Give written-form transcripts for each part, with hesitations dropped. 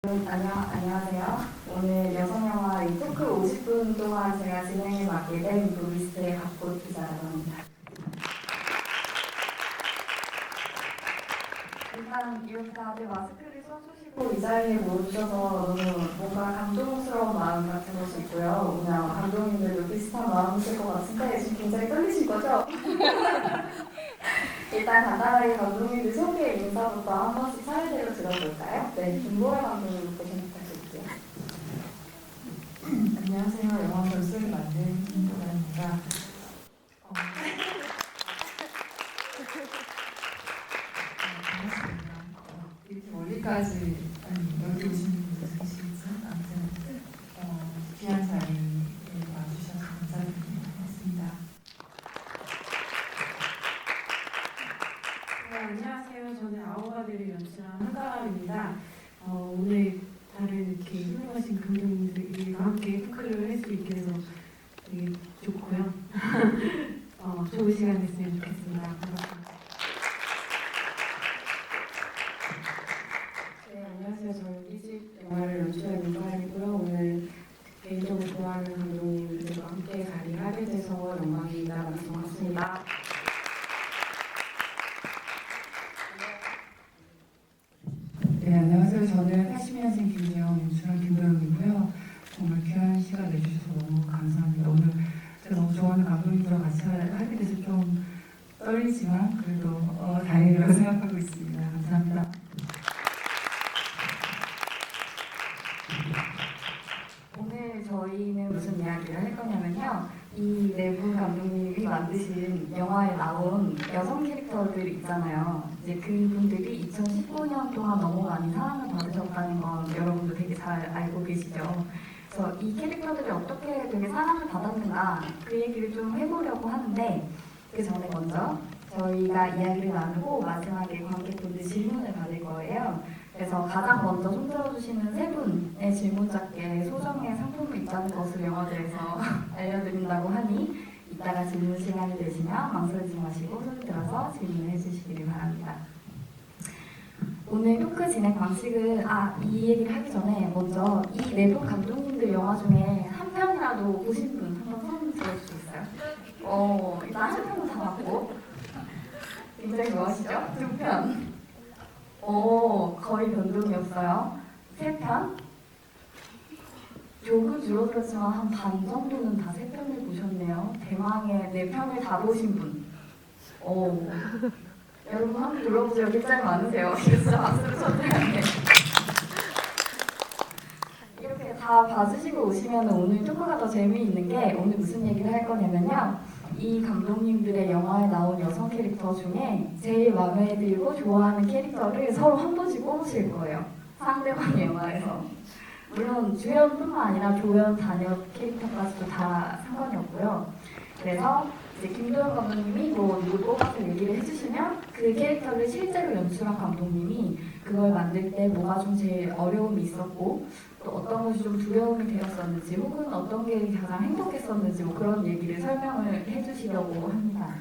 안녕하세요. 오늘 여성영화 이 토크 50분 동안 제가 진행을 맡게 된 노비스트의 박꽃 기자라고 합니다. 일단 이렇게 다들 마스크를 써주시고 이 자리에 모여주셔서 너무 뭔가 감동스러운 마음 같은 것이 있고요. 오늘 감독님들도 비슷한 마음이실 것 같은데 지금 굉장히 떨리신 거죠? 일단 간단하게 감독님들 소개 인사부터 한 번씩 차례대로 들어볼까요? 네, 김보라 감독님부터 좀 부탁드릴게요. 안녕하세요. 영화 결승을 만든 김보라입니다. 반갑습니다. 이렇게 멀리까지 여기 오신 분들 계시겠지만 아무튼 귀한 자리에 와주셔서 감사드립니다. 반갑습니다. 안녕하세요. 저는 아오가드를 연출한 한가람입니다. 오늘 다른 이렇게 훌륭하신 감독님들과 함께 토크를 할 수 있게 돼서 되게 좋고요. 좋은 시간 됐으면 좋겠습니다. 반갑습니다. 네, 안녕하세요. 저는 이집 영화를 연출한 민정환이고요. 오늘 개인적으로 좋아하는 감독님들과 함께 자리를 하게 돼서 영광입니다. 만나서 반갑습니다. 네, 안녕하세요. 저는 80년생 김지영 연출한 김도영이고요. 정말 귀한 시간 내주셔서 너무 감사합니다. 오늘 제가 너무 좋아하는 감독님들과 같이 하게 돼서 좀 떨리지만 그래도 다행이라고 생각하고 있습니다. 감사합니다. 오늘 저희는 무슨 이야기를 할 거냐면요. 이 네 분 감독님이 만드신 영화에 나온 여성 캐릭터들 있잖아요. 이제 그분들이 2019년 동안 너무 많이 사랑을 받으셨다는 건 여러분도 되게 잘 알고 계시죠. 그래서 이 캐릭터들이 어떻게 되게 사랑을 받았는가 그 얘기를 좀 해보려고 하는데 그 전에 먼저 저희가 이야기를 나누고 마지막에 관객분들 질문을 받을 거예요. 그래서 가장 먼저 손들어주시는 세 분의 질문자께 소정의 상품이 있다는 것을 영화제에서 알려드린다고 하니 이따가 질문 시간이 되시면 망설이지 마시고 손들어서 질문을 해주시기를 바랍니다. 오늘 토크 진행 방식은 이 얘기를 하기 전에 먼저 이 네 분 감독님들 영화 중에 한 편이라도 보신 분 한번 손 들어줄 수 있어요? 일단 한 편은 다 봤고 굉장히 좋아하시죠? 두 편. 거의 변동이 없어요. 세 편? 조금 줄어들었지만 한 반 정도는 다 세 편을 보셨네요. 대망의 네 편을 다 보신 분. 여러분 한번 들어보세요. 굉장히 많으세요. 이거 진짜 박수를 쳐드려야 돼. 이렇게 다 봐주시고 오시면 오늘 토크가 더 재미있는 게 오늘 무슨 얘기를 할 거냐면요. 이 감독님들의 영화에 나온 여성 캐릭터 중에 제일 마음에 들고 좋아하는 캐릭터를 서로 한 번씩 꼽으실 거예요. 상대방의 영화에서. 물론 주연뿐만 아니라 조연, 단역 캐릭터까지도 다 상관이 없고요. 그래서 이제 김도영 감독님이 누구 뽑아서 얘기를 해주시면 그 캐릭터를 실제로 연출한 감독님이 그걸 만들 때 뭐가 좀 제일 어려움이 있었고 또 어떤 것이 좀 두려움이 되었었는지 혹은 어떤 게 가장 행복했었는지 그런 얘기를 설명을 해주시려고 합니다.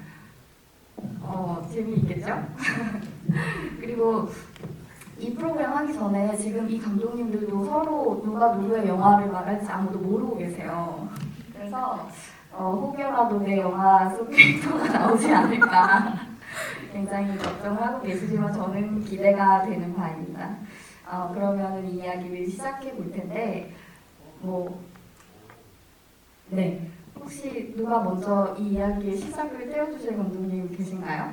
재미있겠죠? 그리고 이 프로그램 하기 전에 지금 이 감독님들도 서로 누가 누구의 영화를 말할지 아무도 모르고 계세요. 그래서 혹여라도 내 영화 속 캐릭터가 나오지 않을까 굉장히 걱정을 하고 계시지만 저는 기대가 되는 바입니다. 그러면 이 이야기를 시작해 볼 텐데 네, 혹시 누가 먼저 이 이야기의 시작을 떼어주실 감독님 계신가요?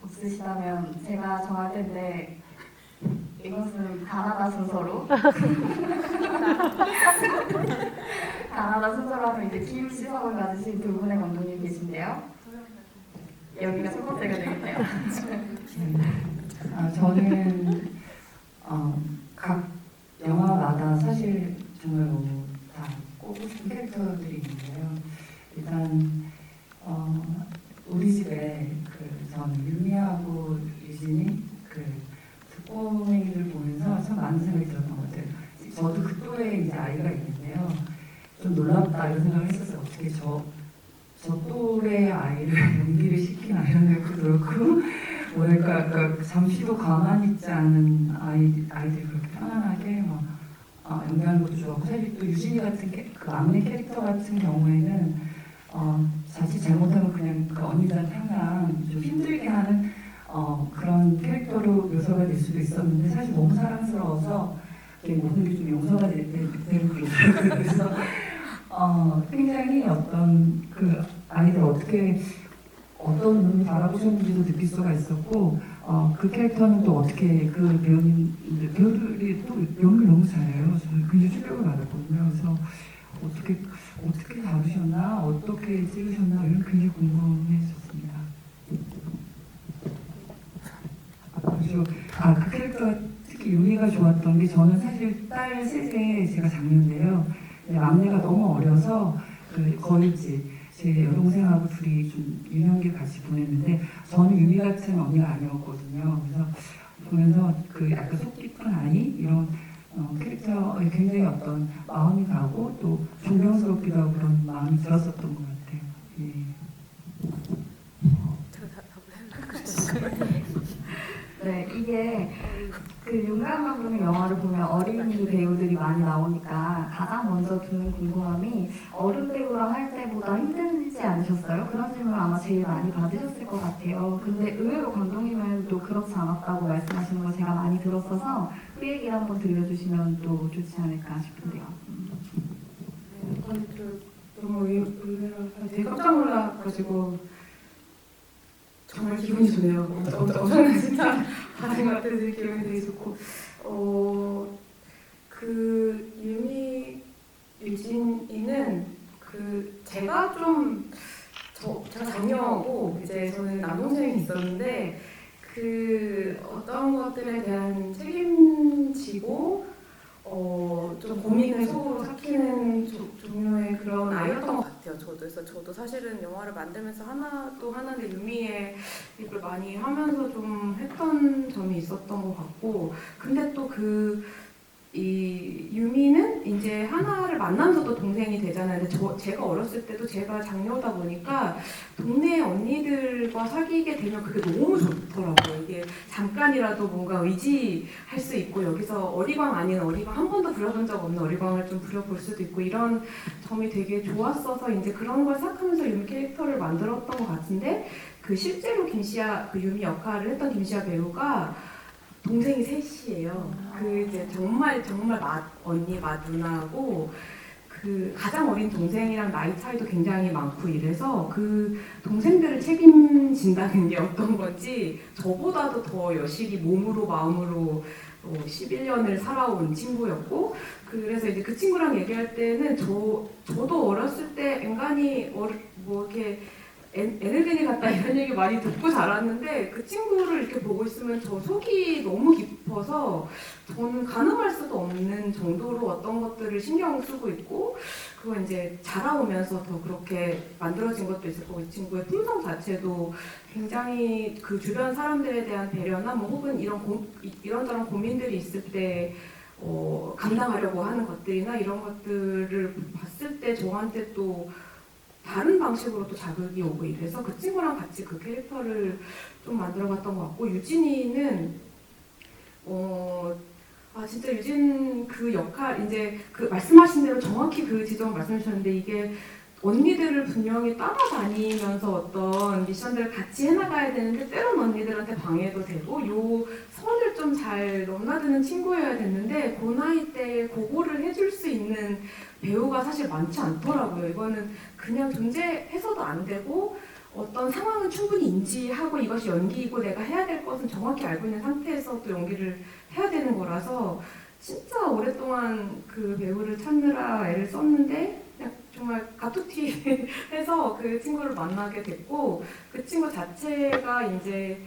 없으시다면 제가 정할 텐데 이것은 가나다 순서로 가나다 순서로 하면 이제 긴 시선을 가지신 두 분의 감독님 계신데요. 여기가 첫 번째가 되겠네요. 저는 각 영화마다 사실 정말 다 꼽고 싶은 캐릭터들이 있는데요. 일단 우리 집에 저는 유미하고 유진이 꼬맹이를 보면서 참 많은 생각이 들었던 것 같아요. 저도 그 또래에 이제 아이가 있는데요. 좀 놀랍다 이런 생각을 했었어요. 어떻게 저 또래 아이를 연기를 시키나 이런 생각도 들었고 뭐랄까 그러니까 잠시도 가만히 있지 않은 아이들이 그렇게 편안하게 막 연기하는 것도 좋았고, 사실 또 유진이 같은 그 막내 캐릭터 같은 경우에는 자칫 잘못하면 그냥 그 언니들한테 항상 좀 힘들게 하는 그런 캐릭터로 묘사가 될 수도 있었는데, 사실 너무 사랑스러워서 이게 모든 게 좀 용서가 되는 그러더라고요. 그래서 굉장히 어떤 그 아이들 어떤 눈을 바라보셨는지도 느낄 수가 있었고, 그 캐릭터는 또 어떻게 그 배우들이 또 연기를 너무 잘해요. 저는 굉장히 충격을 받았거든요. 그래서 어떻게 다루셨나, 어떻게 찍으셨나, 이런 굉장히 궁금했었습니다. 그리고 그 캐릭터가 특히 유미가 좋았던 게, 저는 사실 딸 셋에 제가 장녀인데요. 막내가 너무 어려서 거의 이제 제 여동생하고 둘이 좀 유년기 같이 보냈는데, 저는 유미 같은 언니가 아니었거든요. 그래서 보면서 그 약간 속 깊은 아이 이런 캐릭터에 굉장히 어떤 마음이 가고 또 존경스럽기도 하고 그런 마음이 들었었던 것 같아요. 예. 네, 이게 그 윤가은 감독의 영화를 보면 어린이 배우들이 많이 나오니까 가장 먼저 드는 궁금함이, 어른 배우랑 할 때보다 힘들지 않으셨어요? 그런 질문 아마 제일 많이 받으셨을 것 같아요. 근데 의외로 감독님은 또 그렇지 않았다고 말씀하시는 걸 제가 많이 들었어서 그 얘기를 한번 들려주시면 또 좋지 않을까 싶은데요. 너무 의외로 되게 깜짝 놀라가지고 정말 기분이 좋네요. 엄청난 진짜 받은 것 같아서 기분이 되게 좋고, 그 유진이는 제가 제가 장녀고 이제 저는 남동생이 있었는데, 어떤 것들에 대한 책임지고 좀 고민을 속으로 삭히는 종류의 그런 아이였던 것 같아요. 그래서 저도 사실은 영화를 만들면서 하나도 하나인데 유미의 이걸 많이 하면서 좀 했던 점이 있었던 것 같고, 근데 또 이 유미는 이제 하나를 만나면서도 동생이 되잖아요. 근데 제가 어렸을 때도 제가 장녀다 보니까 동네 언니들과 사귀게 되면 그게 너무 좋더라고요. 이게 잠깐이라도 뭔가 의지할 수 있고, 여기서 어리광 아닌 어리광, 한 번도 부려본 적 없는 어리광을 좀 부려볼 수도 있고, 이런 점이 되게 좋았어서 이제 그런 걸 생각하면서 유미 캐릭터를 만들었던 것 같은데, 실제로 그 유미 역할을 했던 김시아 배우가 동생이 셋이에요. 이제 정말 언니, 누나고, 가장 어린 동생이랑 나이 차이도 굉장히 많고 이래서 그 동생들을 책임진다는 게 어떤 건지 저보다도 더 여실히 몸으로 마음으로 11년을 살아온 친구였고, 그래서 이제 그 친구랑 얘기할 때는 저도 어렸을 때 엔간히 이렇게 에너지니 같다 이런 얘기 많이 듣고 자랐는데, 그 친구를 이렇게 보고 있으면 저 속이 너무 깊어서 저는 가늠할 수도 없는 정도로 어떤 것들을 신경 쓰고 있고, 그거 이제 자라오면서 더 그렇게 만들어진 것도 있을 거고, 이 친구의 품성 자체도 굉장히 그 주변 사람들에 대한 배려나 혹은 이런저런 고민들이 있을 때 감당하려고 하는 것들이나 이런 것들을 봤을 때 저한테 또 다른 방식으로 또 자극이 오고 이래서 그 친구랑 같이 그 캐릭터를 좀 만들어봤던 것 같고, 유진이는 진짜 유진 그 역할, 이제 말씀하신 대로 정확히 그 지점 말씀해 주셨는데, 이게 언니들을 분명히 따라다니면서 어떤 미션들을 같이 해나가야 되는데 때론 언니들한테 방해도 되고, 요 선을 좀 잘 넘나드는 친구여야 됐는데, 그 나이 때 그거를 해줄 수 있는 배우가 사실 많지 않더라고요. 이거는 그냥 존재해서도 안 되고, 어떤 상황은 충분히 인지하고 이것이 연기이고 내가 해야 될 것은 정확히 알고 있는 상태에서 또 연기를 해야 되는 거라서 진짜 오랫동안 그 배우를 찾느라 애를 썼는데, 그냥 정말 가툭튀 해서 그 친구를 만나게 됐고, 그 친구 자체가 이제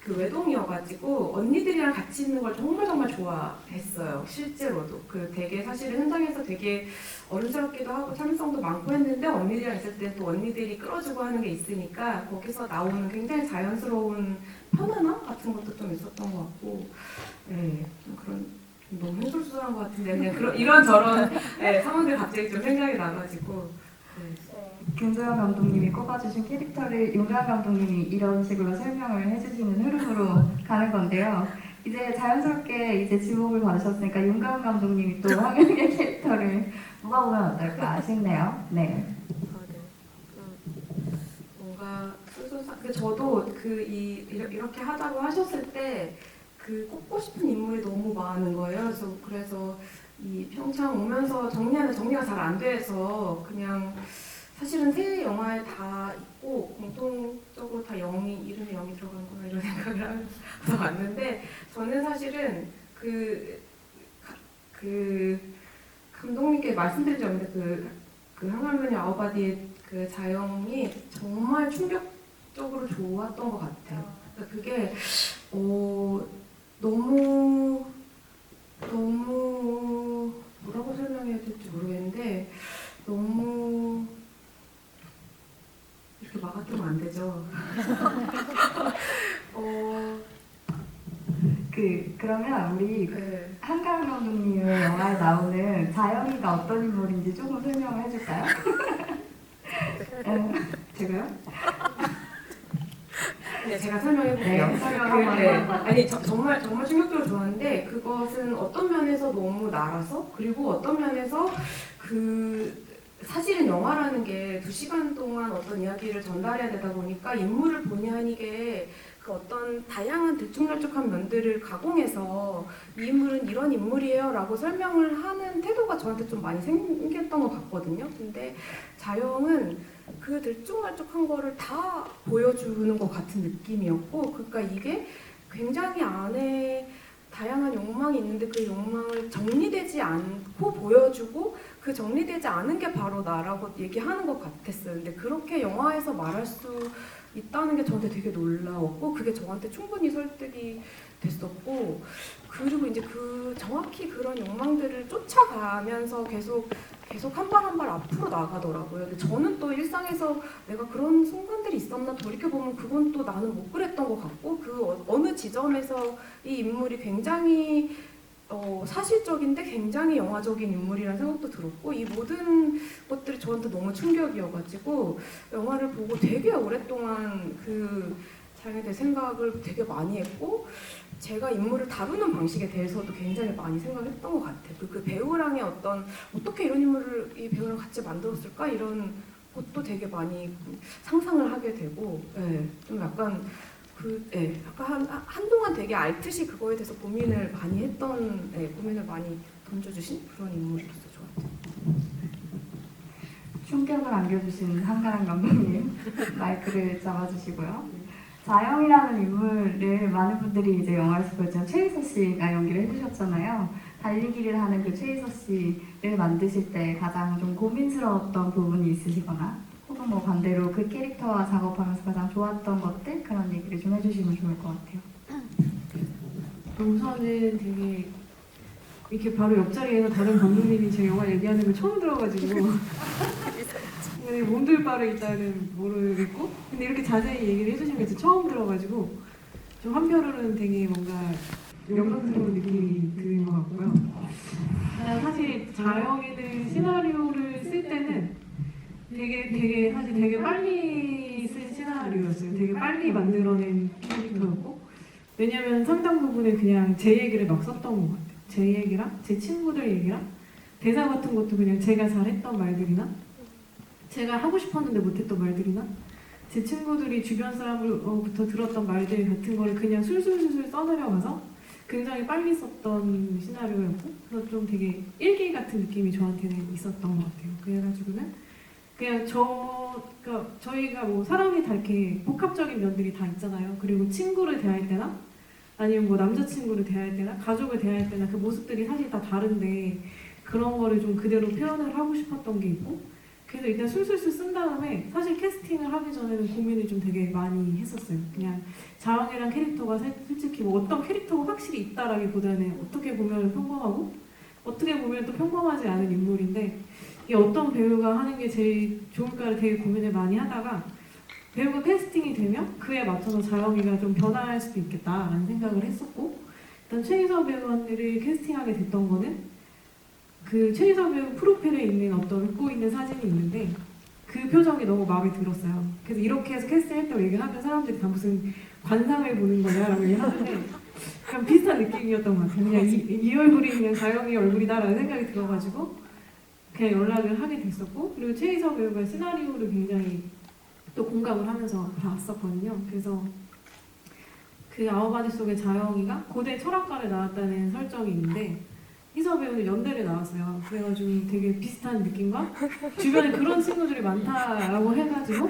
외동이어가지고 언니들이랑 같이 있는 걸 정말 좋아했어요. 실제로도 되게 사실은 현장에서 되게 어른스럽기도 하고 참을성도 많고 했는데, 언니들이랑 있을 때 또 언니들이 끌어주고 하는 게 있으니까 거기서 나오는 굉장히 자연스러운 편안함 같은 것도 좀 있었던 것 같고, 네, 좀 그런 너무 횡설수설한 것 같은데 그냥 이런저런 상황들 갑자기 좀 생각이 나가지고. 네. 김도영 감독님이 꼽아주신 캐릭터를 용감 감독님이 이런 식으로 설명을 해주시는 흐름으로 가는 건데요. 이제 자연스럽게 이제 지목을 받으셨으니까 용감 감독님이 또 황영의 캐릭터를 뽑아보면 어떨까 아쉽네요. 네. 아, 네. 뭔가 저도 이렇게 하자고 하셨을 때 꼽고 싶은 인물이 너무 많은 거예요. 그래서 이 평창 오면서 정리가 잘 안 돼서 그냥 사실은 세 영화에 다 있고 공통적으로 다 이름에 0이 들어가는구나 이런 생각을 하면서 왔는데 저는 사실은 감독님께 말씀드린 적 있는데 그 한갈매니 아우바디의 그 자영이 정말 충격적으로 좋았던 것 같아요. 그러니까 그게 너무 뭐라고 설명해야 될지 모르겠는데 너무 이렇게 막아주면 안 되죠. 그러면 우리 네. 한가람 감독님의 영화에 나오는 자영이가 어떤 인물인지 조금 설명을 해줄까요? 제가요? 네, 제가 설명해볼게요. 네, 설명 한번 해볼게요. 아니 정말 충격적으로 좋았는데 그것은 어떤 면에서 너무 날아서 그리고 어떤 면에서 사실은 영화라는 게 2시간 동안 어떤 이야기를 전달해야 되다 보니까 인물을 본의 아니게 그 어떤 다양한 들쭉날쭉한 면들을 가공해서 이 인물은 이런 인물이에요 라고 설명을 하는 태도가 저한테 좀 많이 생겼던 것 같거든요. 근데 자영은 그 들쭉날쭉한 거를 다 보여주는 것 같은 느낌이었고 그러니까 이게 굉장히 안에 다양한 욕망이 있는데 그 욕망을 정리되지 않고 보여주고 그 정리되지 않은 게 바로 나라고 얘기하는 것 같았어요. 근데 그렇게 영화에서 말할 수 있다는 게 저한테 되게 놀라웠고 그게 저한테 충분히 설득이 됐었고 그리고 이제 정확히 그런 욕망들을 쫓아가면서 계속 한 발 한 발 앞으로 나가더라고요. 근데 저는 또 일상에서 내가 그런 순간들이 있었나 돌이켜보면 그건 또 나는 못 그랬던 것 같고 어느 지점에서 이 인물이 굉장히 사실적인데 굉장히 영화적인 인물이라는 생각도 들었고 이 모든 것들이 저한테 너무 충격이어가지고 영화를 보고 되게 오랫동안 자기에 대해 생각을 되게 많이 했고 제가 인물을 다루는 방식에 대해서도 굉장히 많이 생각했던 것 같아요. 그 배우랑의 어떻게 이런 인물을 이 배우랑 같이 만들었을까 이런 것도 되게 많이 상상을 하게 되고 좀 약간 한동안 되게 알듯이 그거에 대해서 고민을 많이 했던, 고민을 많이 던져주신 그런 인물이었어요, 저한테. 충격을 안겨주신 한가람 감독님 마이크를 잡아주시고요. 자영이라는 인물을 많은 분들이 이제 영화에서 보였지만 최희서 씨가 연기를 해주셨잖아요. 달리기를 하는 그 최희서 씨를 만드실 때 가장 좀 고민스러웠던 부분이 있으시거나 혹은 뭐 반대로 그 캐릭터와 작업하면서 가장 좋았던 것들 그런 얘기를 좀 해주시면 좋을 것 같아요. 우선은 되게 이렇게 바로 옆자리에서 다른 감독님이 제 영화 얘기하는 걸 처음 들어가지고 몸둘 바를 일단은 모르겠고 근데 이렇게 자세히 얘기를 해주신 게 진짜 처음 들어가지고 좀 한편으로는 되게 뭔가 영광스러운 느낌이 드는 것 같고요. 사실 자영이는 시나리오를 쓸 때는 사실 되게 빨리 쓴 시나리오였어요. 되게 빨리 만들어낸 캐릭터였고 왜냐면 상당 부분에 그냥 제 얘기를 막 썼던 것 같아요. 제 얘기랑 제 친구들 얘기랑 대사 같은 것도 그냥 제가 잘했던 말들이나 제가 하고 싶었는데 못했던 말들이나 제 친구들이 주변 사람으로부터 들었던 말들 같은 거를 그냥 술술술술 써내려가서 굉장히 빨리 썼던 시나리오였고 그래서 좀 되게 일기 같은 느낌이 저한테는 있었던 것 같아요. 그래가지고는 그냥 그러니까 저희가 뭐 사람이 다 이렇게 복합적인 면들이 다 있잖아요. 그리고 친구를 대할 때나 아니면 뭐 남자친구를 대할 때나 가족을 대할 때나 그 모습들이 사실 다 다른데 그런 거를 좀 그대로 표현을 하고 싶었던 게 있고 그래서 일단 술술술 쓴 다음에 사실 캐스팅을 하기 전에는 고민을 좀 되게 많이 했었어요. 그냥 자영이란 캐릭터가 솔직히 뭐 어떤 캐릭터가 확실히 있다라기보다는 어떻게 보면 평범하고 어떻게 보면 또 평범하지 않은 인물인데 이게 어떤 배우가 하는 게 제일 좋을까를 되게 고민을 많이 하다가 배우가 캐스팅이 되면 그에 맞춰서 자영이가 좀 변화할 수도 있겠다라는 생각을 했었고 일단 최희서 배우를 캐스팅하게 됐던 거는 그 최희서 배우 프로필에 있는 어떤 웃고 있는 사진이 있는데 그 그 표정이 너무 마음에 들었어요. 그래서 이렇게 해서 캐스팅했다고 얘기를 하면 사람들이 다 무슨 관상을 보는 거냐라고 얘기하는데 그냥 비슷한 느낌이었던 것 같아요. 그냥 이 얼굴이 그냥 자영이 얼굴이다라는 생각이 들어가지고 그냥 연락을 하게 됐었고, 그리고 최희서 배우가 시나리오를 굉장히 또 공감을 하면서 봤었거든요. 그래서 그 아워바디 속의 자영이가 고대 철학과를 나왔다는 설정이 있는데 희서 배우는 연대를 나왔어요. 그래가지고 되게 비슷한 느낌과 주변에 그런 친구들이 많다라고 해가지고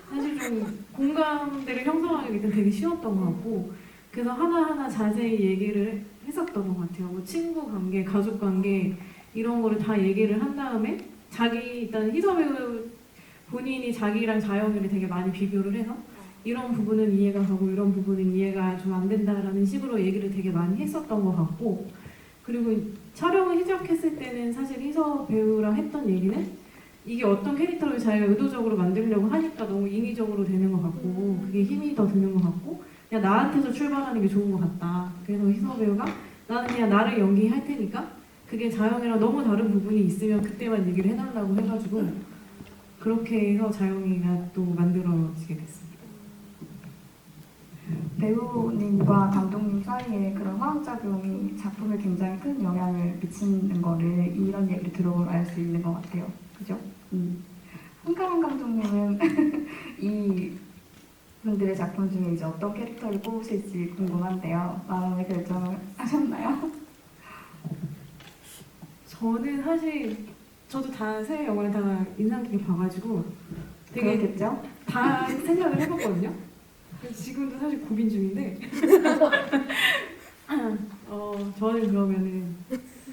사실 좀 공감대를 형성하기 일단 되게 쉬웠던 것 같고, 그래서 하나하나 자세히 얘기를 했었던 것 같아요. 뭐 친구 관계, 가족 관계 이런 거를 다 얘기를 한 다음에 일단 희서 배우 본인이 자기랑 자영이를 되게 많이 비교를 해서 이런 부분은 이해가 가고 이런 부분은 이해가 좀 안 된다라는 식으로 얘기를 되게 많이 했었던 것 같고, 그리고 촬영을 시작했을 때는 사실 희서 배우랑 했던 얘기는 이게 어떤 캐릭터를 자기가 의도적으로 만들려고 하니까 너무 인위적으로 되는 것 같고 그게 힘이 더 드는 것 같고 그냥 나한테서 출발하는 게 좋은 것 같다. 그래서 희서 배우가 나는 그냥 나를 연기할 테니까 그게 자영이랑 너무 다른 부분이 있으면 그때만 얘기를 해달라고 해가지고 그렇게 해서 자영이가 또 만들어지게 됐습니다. 배우님과 감독님 사이에 그런 화학작용이 작품에 굉장히 큰 영향을 미치는 거를 이런 얘기를 들어보면 알 수 있는 것 같아요. 그죠? 홍가람 감독님은 이 분들의 작품 중에 이제 어떤 캐릭터를 뽑으실지 궁금한데요. 마음의 결정을 하셨나요? 저는 사실 저도 다 새 영화를 다 인상 깊게 봐가지고 되게 그렇겠죠? 다 생각을 해봤거든요. 그래서 지금도 사실 고민 중인데 저는 그러면은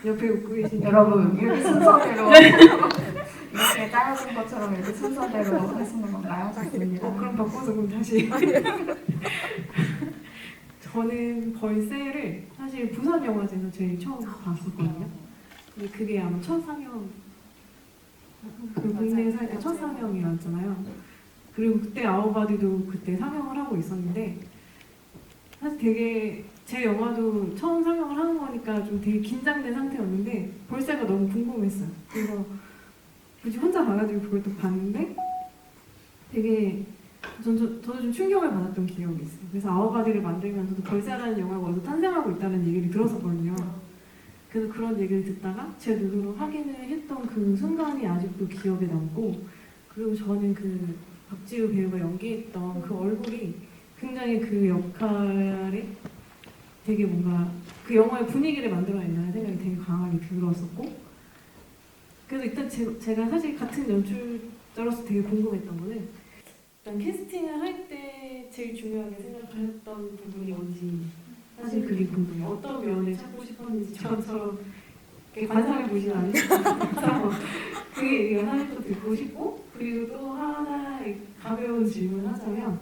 옆에 웃고 계신 여러분 이렇게 순서대로 이렇게 짜여진 것처럼 이렇게 순서대로 하시는 건가요? 좋습니다. 그럼 바꿔서 그럼 다시 저는 벌새를 사실 부산 영화제에서 제일 처음 봤었거든요. 근데 그게 아마 첫 상영 그 국내에 살 때 첫 상영이었잖아요. 그리고 그때 아워바디도 그때 상영을 하고 있었는데 사실 되게 제 영화도 처음 상영을 하는 거니까 좀 되게 긴장된 상태였는데 벌새가 너무 궁금했어요. 그래서 굳이 혼자 가가지고 그걸 또 봤는데 되게 저도 좀 충격을 받았던 기억이 있어요. 그래서 아워바디를 만들면서도 벌새라는 영화가 어디서 탄생하고 있다는 얘기를 들었었거든요. 그래서 그런 얘기를 듣다가 제 눈으로 확인을 했던 그 순간이 아직도 기억에 남고, 그리고 저는 그 박지우 배우가 연기했던 그 얼굴이 굉장히 그 역할에 되게 뭔가 그 영화의 분위기를 만들어낸다는 생각이 되게 강하게 들었었고, 그래서 일단 제가 사실 같은 연출자로서 되게 궁금했던 거는 일단 캐스팅을 할 때 제일 중요하게 생각하셨던 부분이 뭔지 사실 그게 궁금해요. 어떤 면을 찾고 싶었는지 저처럼 이렇게 관상을 보시는 않으셔서 그 얘기가 사실 또 듣고 싶고, 그리고 또 하나 가벼운 질문 하자면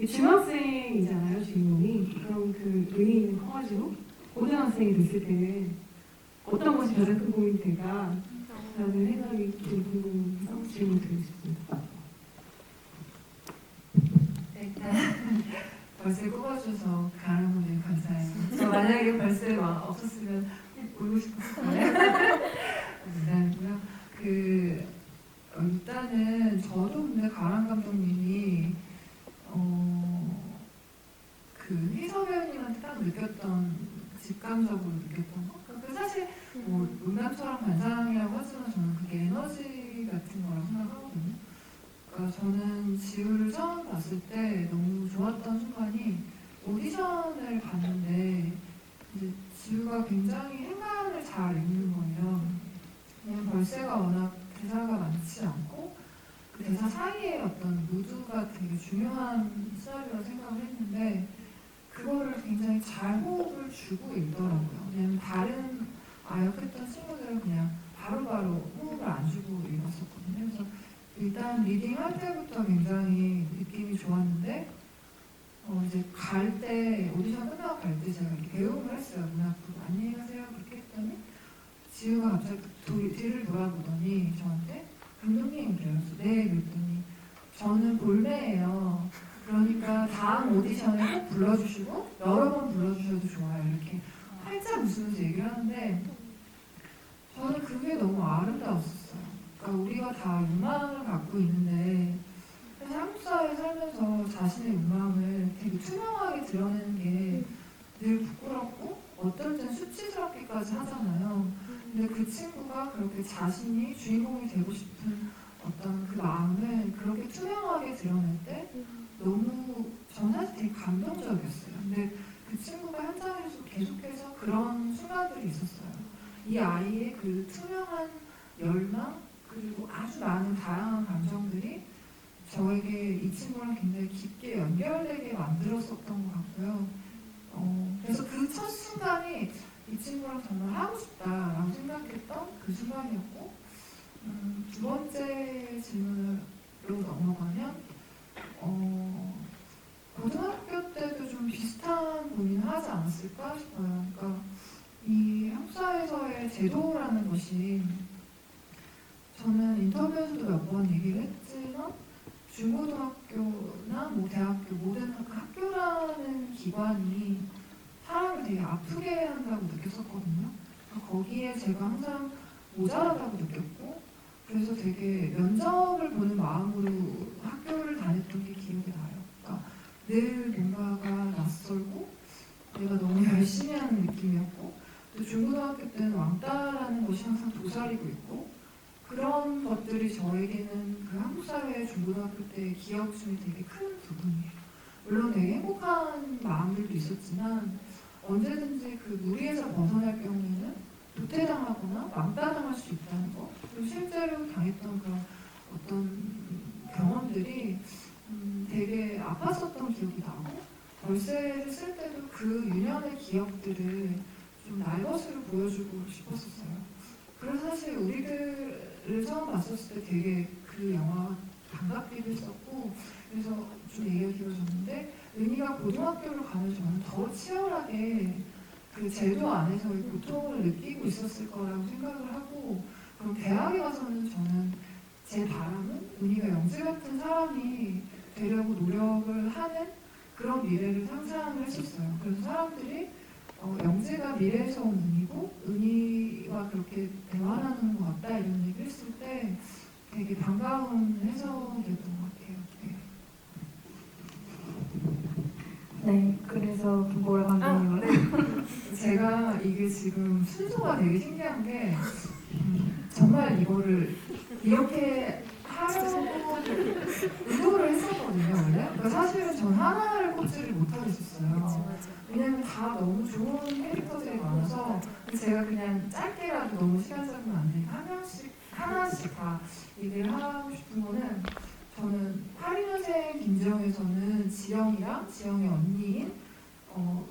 중학생이잖아요 주인공이. 그럼 그 의의는 커가지고 고등학생이 됐을 때는 어떤 것이 가장 큰 고민이 될까 라는 생각이 좀 궁금해서 질문 드리고 싶습니다. 일단 벌새 꼽아줘서 가랑분들 감사해요. 저 만약에 벌새가 없었으면 울고 싶었을 거예요. 감사하고요. 일단은 저도 근데 가랑 감독님이 그 희서 배우님한테 딱 느꼈던 직감적으로 느꼈던 거. 그 사실 뭐 농담처럼 관상이라고 하지만 저는 그게 에너지 같은 거라고 생각하거든요. 그러니까 저는 지우를 처음 봤을 때 너무 좋았던 순간이 오디션을 봤는데 이제 지우가 굉장히 행간을 잘 읽는 거예요. 그냥 벌새가 워낙 대사가 많지 않고 그 대사 사이에 어떤 무드가 되게 중요한 시나리오라고 생각을 했는데 그거를 굉장히 잘 호흡을 주고 읽더라고요. 왜냐면 다른 아역했던 친구들은 그냥 바로바로 호흡을 안 주고 읽었었거든요. 그래서 일단 리딩 할 때부터 굉장히 느낌이 좋았는데 이제 갈 때 오디션 끝나고 갈 때 제가 이렇게 배웅을 했어요. 문학부 안녕히 가세요 그렇게 했더니 지우가 갑자기 뒤를 돌아보더니 저한테 감독님 그래서 네 그랬더니 저는 볼매예요. 그러니까 다음 오디션에 꼭 불러주시고 여러 번 불러주셔도 좋아요. 이렇게 활짝 웃으면서 얘기를 하는데 저는 그게 너무 아름다웠었어요. 그러니까 우리가 다 욕망을 갖고 있는데 사실 한국 사회에 살면서 자신의 욕망을 되게 투명하게 드러내는 게 늘 부끄럽고 어떨 땐 수치스럽기까지 하잖아요. 근데 그 친구가 그렇게 자신이 주인공이 되고 싶은 어떤 그 마음을 그렇게 투명하게 드러낼 때 너무 전 사실 되게 감동적이었어요. 근데 그 친구가 현장에서 계속해서 그런 순간들이 있었어요. 이 아이의 그 투명한 열망 그리고 아주 많은 다양한 감정들이 저에게 이 친구랑 굉장히 깊게 연결되게 만들었었던 것 같고요. 그래서 그 첫 순간이 이 친구랑 정말 하고 싶다라고 생각했던 그 순간이었고 두 번째 질문으로 넘어가면 고등학교 때도 좀 비슷한 고민을 하지 않았을까 싶어요. 그러니까 이 한국 사회에서의 제도라는 것이 저는 인터뷰에서도 몇 번 얘기를 했지만 중고등학교나 뭐 대학교 모든 그 학교라는 기관이 사람을 되게 아프게 한다고 느꼈었거든요. 거기에 제가 항상 모자라다고 느꼈고 그래서 되게 면접을 보는 마음으로 학교를 다녔던 게 기억이 나요. 그러니까 늘 뭔가가 낯설고 내가 너무 열심히 하는 느낌이었고 또 중고등학교 때는 왕따라는 것이 항상 도사리고 있고 그런 것들이 저에게는 그 한국 사회의 중고등학교 때 기억 중에 되게 큰 부분이에요. 물론 되게 행복한 마음들도 있었지만 언제든지 그 무리에서 벗어날 경우에는 도태당하거나 왕따당할 수 있다는 거 그리고 실제로 당했던 그런 어떤 경험들이 되게 아팠었던 기억이 나고 월세를 쓸 때도 그 유년의 기억들을 좀 날것으로 보여주고 싶었었어요. 그래서 사실 우리들을 처음 봤었을 때 되게 그 영화가 반갑기도 했었고 그래서 좀 얘기가 길어졌는데 은희가 고등학교를 가면 저는 더 치열하게 그 제도 안에서의 고통을 느끼고 있었을 거라고 생각을 하고 그럼 대학에 가서는 저는 제 바람은 은희가 영재 같은 사람이 되려고 노력을 하는 그런 미래를 상상을 했었어요. 그래서 사람들이 영재가 미래에서 온 은희고 은희와 그렇게 대화하는 것 같다 이런 얘기를 했을 때 되게 반가운 해석이었던 것 같아요. 네, 그래서 김보라 감독님은 제가 이게 지금 순서가 되게 신기한 게 정말 이거를 이렇게 하려고 의도를 했었거든요 원래. 그러니까 사실은 전 하나를 꼽지를 못하겠었어요. 왜냐면 다 너무 좋은 캐릭터들이 많아서 제가 그냥 짧게라도 너무 시간 잡으면 안 되니까 하나씩 다 얘기를 하고 싶은 거는 저는 82년생 김지영에서는 지영이랑 지영의 언니인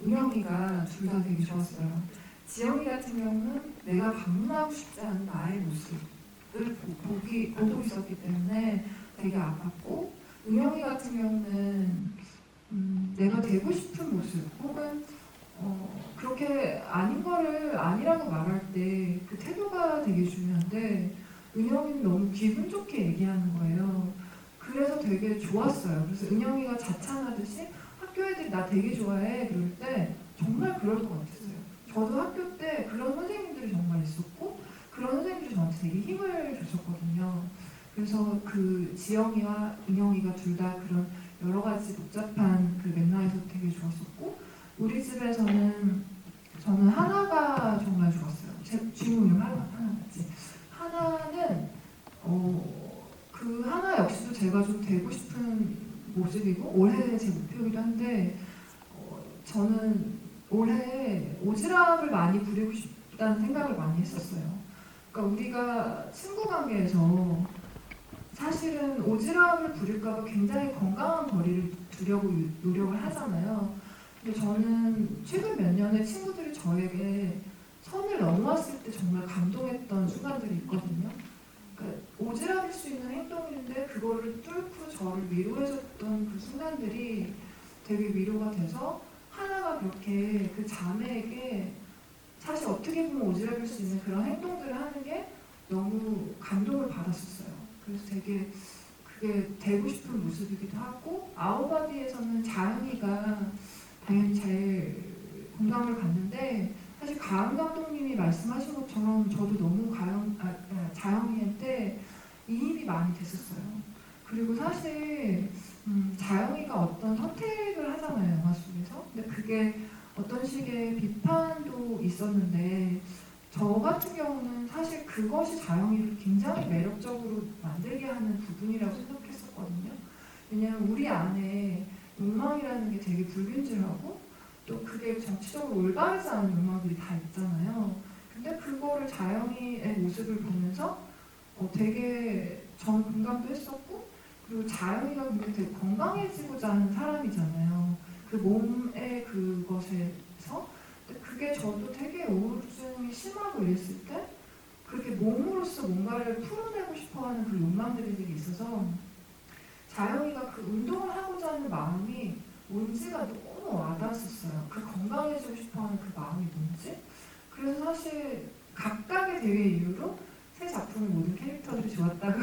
은영이가 둘 다 되게 좋았어요. 지영이 같은 경우는 내가 방문하고 싶지 않은 나의 모습을 보고 있었기 때문에 되게 아팠고 은영이 같은 경우는 내가 되고 싶은 모습 혹은 그렇게 아닌 거를 아니라고 말할 때 그 태도가 되게 중요한데 은영이는 너무 기분 좋게 얘기하는 거예요. 그래서 되게 좋았어요. 그래서 은영이가 자찬하듯이 학교 애들이 나 되게 좋아해 그럴 때 정말 그럴 것 같았어요. 저도 학교 때 그런 선생님들이 정말 있었고 그런 선생님들이 저한테 되게 힘을 줬었거든요. 그래서 그 지영이와 은영이가 둘 다 그런 여러 가지 복잡한 그 맥락에서 되게 좋았었고 우리 집에서는 저는 하나가 정말 좋았어요. 제 주인공 이름 하나같이 하나는 그 하나 역시도 제가 좀 되고 싶은 모습이고 올해 제 목표이기도 한데 저는 올해 오지랖을 많이 부리고 싶다는 생각을 많이 했었어요. 그러니까 우리가 친구 관계에서 사실은 오지랖을 부릴까봐 굉장히 건강한 거리를 두려고 노력을 하잖아요. 근데 저는 최근 몇 년에 친구들이 저에게 선을 넘어왔을 때 정말 감동했던 순간들이 있거든요. 그러니까 오지랖일 수 있는 행동인데 그거를 뚫고 저를 위로해줬던 그 순간들이 되게 위로가 돼서 하나가 그렇게 그 자매에게 사실 어떻게 보면 오지랖일 수 있는 그런 행동들을 하는 게 너무 감동을 받았었어요. 그래서 되게 그게 되고 싶은 모습이기도 하고 아우바디에서는 자영이가 당연히 제일 공감을 받는데 사실 가은 감독님이 말씀하신 것처럼 저도 너무 자영이한테 이입이 많이 됐었어요. 그리고 사실 자영이가 어떤 선택을 하잖아요, 영화 속에서. 근데 그게 어떤 식의 비판도 있었는데 저 같은 경우는 사실 그것이 자영이를 굉장히 매력적으로 만들게 하는 부분이라고 생각했었거든요. 왜냐하면 우리 안에 욕망이라는 게 되게 불균질하고 또 그게 정치적으로 올바르지 않은 욕망들이 다 있잖아요. 근데 그거를 자영이의 모습을 보면서 되게 저는 공감도 했었고, 그리고 자영이가 근데 되게 건강해지고자 하는 사람이잖아요. 그 몸의 그것에서. 근데 그게 저도 되게 우울증이 심하고 이랬을 때 그렇게 몸으로서 뭔가를 풀어내고 싶어하는 그 욕망들이 되게 있어서 자영이가 그 운동을 하고자 하는 마음이 뭔지가 너무 와닿았었어요. 그 건강해지고 싶어하는 그 마음이 뭔지. 그래서 사실 각각의 대회 이후로 새 작품의 모든 캐릭터들이 좋았다고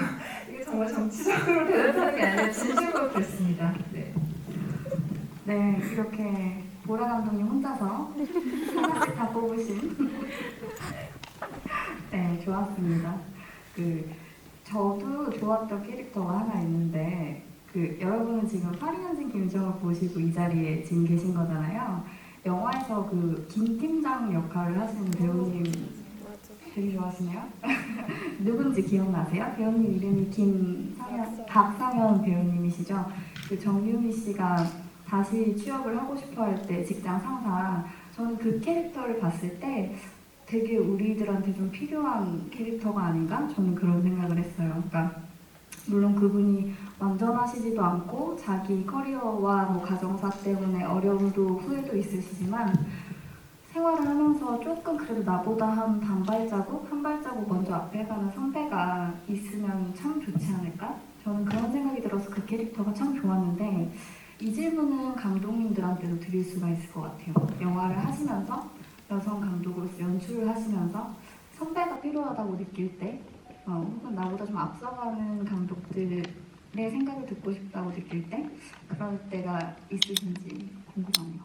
이게 정말 정치적으로 대답하는 게 아니라 진심으로 그랬습니다. 네. 네, 이렇게 보라 감독님 혼자서 하나씩 다 뽑으신. 네, 좋았습니다. 저도 좋았던 캐릭터가 하나 있는데, 여러분은 지금 82년생 김정을 보시고 이 자리에 지금 계신 거잖아요. 영화에서 김 팀장 역할을 하시는 배우님 되게 좋아하시네요. 누군지 기억나세요? 배우님 이름이 박상현 배우님이시죠? 정유미 씨가 다시 취업을 하고 싶어 할 때 직장 상사, 저는 그 캐릭터를 봤을 때 되게 우리들한테 좀 필요한 캐릭터가 아닌가? 저는 그런 생각을 했어요. 그러니까 물론 그분이 완전하시지도 않고 자기 커리어와 뭐 가정사 때문에 어려움도 후회도 있으시지만 생활을 하면서 조금 그래도 나보다 한 발자국 먼저 앞에 가는 선배가 있으면 참 좋지 않을까? 저는 그런 생각이 들어서 그 캐릭터가 참 좋았는데, 이 질문은 감독님들한테도 드릴 수가 있을 것 같아요. 영화를 하시면서 여성 감독으로서 연출을 하시면서 선배가 필요하다고 느낄 때, 혹은 나보다 좀 앞서가는 감독들의 생각을 듣고 싶다고 느낄 때, 그럴 때가 있으신지 궁금하네요.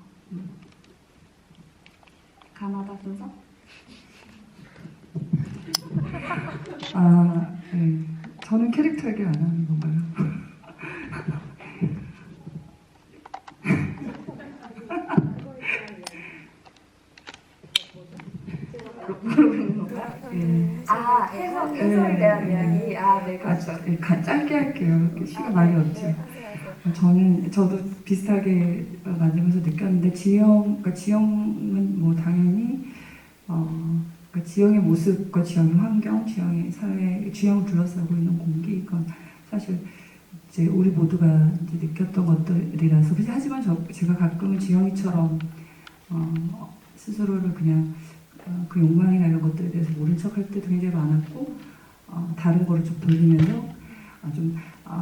가나다 순서? 네. 저는 캐릭터 얘기 안 하는 건가요? 모르는 건가? 해설에 대한 이야기. 네, 그렇죠. 짧게 할게요. 시간 많이 없지. 저도 비슷하게 만들면서 느꼈는데, 지영은 뭐 당연히 그러니까 지영의 모습과 지영의 환경, 지영의 사회, 지영을 둘러싸고 있는 공기, 이건 사실 이제 우리 모두가 이제 느꼈던 것들이라서. 하지만 제가 가끔은 지영이처럼 스스로를 그냥 그 욕망이나 이런 것들에 대해서 모른 척할 때도 굉장히 많았고, 다른 거를 좀 돌리면서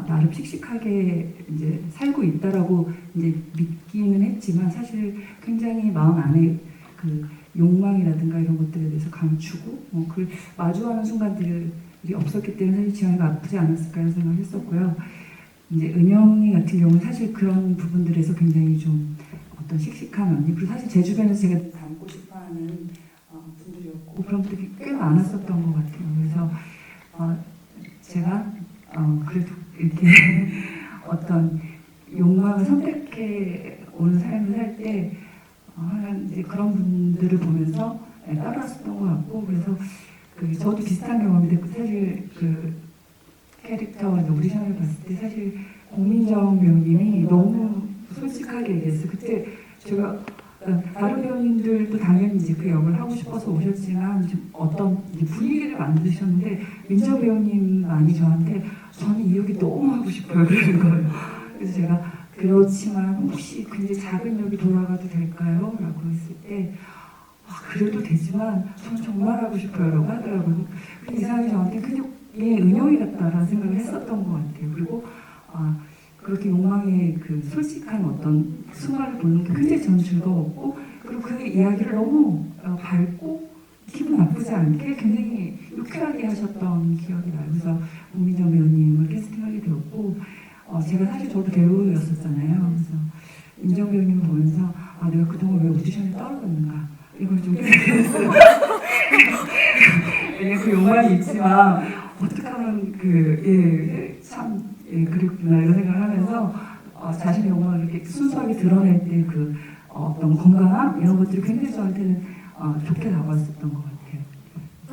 나름 씩씩하게 이제 살고 있다라고 이제 믿기는 했지만, 사실 굉장히 마음 안에 그 욕망이라든가 이런 것들에 대해서 감추고 그걸 마주하는 순간들이 없었기 때문에 사실 지영이가 아프지 않았을까 이런 생각을 했었고요. 이제 은영이 같은 경우는 사실 그런 부분들에서 굉장히 좀 어떤 씩씩한 언니, 그리고 사실 제 주변에서 제가 닮고 싶어하는 분들이었고 그런 분들이 꽤 많았었던 것 같아요. 그래서 제가 그래도 이렇게 어떤 욕망을 선택해 오는 삶을 살 때 이제 그런 분들을 보면서 따라왔었던 것 같고, 그래서 저도 비슷한 경험인데 사실 캐릭터 오디션을 봤을 때 사실 공민정 배우님이 너무 솔직하게 얘기했어요. 그때 제가 다른 배우님들도 당연히 이제 그 역을 하고 싶어서 오셨지만 좀 어떤 분위기를 만드셨는데, 민정 배우님만이 저는 이 역이 너무 하고 싶어요 그러는 거예요. 그래서 제가 그렇지만 혹시 굉장히 작은 역이 돌아가도 될까요? 라고 했을 때 그래도 되지만 저는 정말 하고 싶어요 라고 하더라고요. 그 이상하게 저한테 그게 은영이 같다라는 생각을 했었던 것 같아요. 그리고 그렇게 욕망의 그 솔직한 어떤 순간을 보는 게 굉장히 저는 즐거웠고, 그리고 그 이야기를 너무 밝고 기분 나쁘지 않게 굉장히 유쾌하게 하셨던 기억이 나요. 그래서 문민정 배우님을 캐스팅하게 되었고, 제가 사실 저도 배우였었잖아요. 그래서 민정 배우님을 보면서 내가 그동안 왜 오디션에 떨어졌는가 이걸 좀 생각했어요. 그 욕망이 있지만 어떻게 하면 참 그랬구나 이런 생각을 하면서 자신의 영혼을 이렇게 순수하게 드러낼 때 그 어떤 건강함 이런 것들이 굉장히 저한테는 좋게 다가왔었던 것 같아요.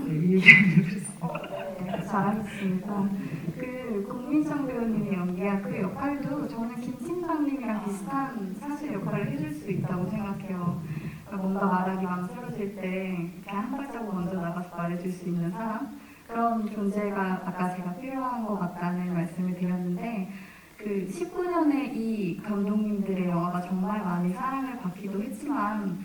이 얘기를 그랬어요. 네, 잘하셨습니다. 그 국민청 배우님이 연기한 그 역할도 저는 김 팀장님이랑 비슷한 사실 역할을 해줄 수 있다고 생각해요. 뭔가 말하기 망설여질 때 이렇게 한 발자국 먼저 나가서 말해줄 수 있는 사람, 그런 존재가 아까 제가 필요한 것 같다는 말씀을 드렸는데, 그 19년에 이 감독님들의 영화가 정말 많이 사랑을 받기도 했지만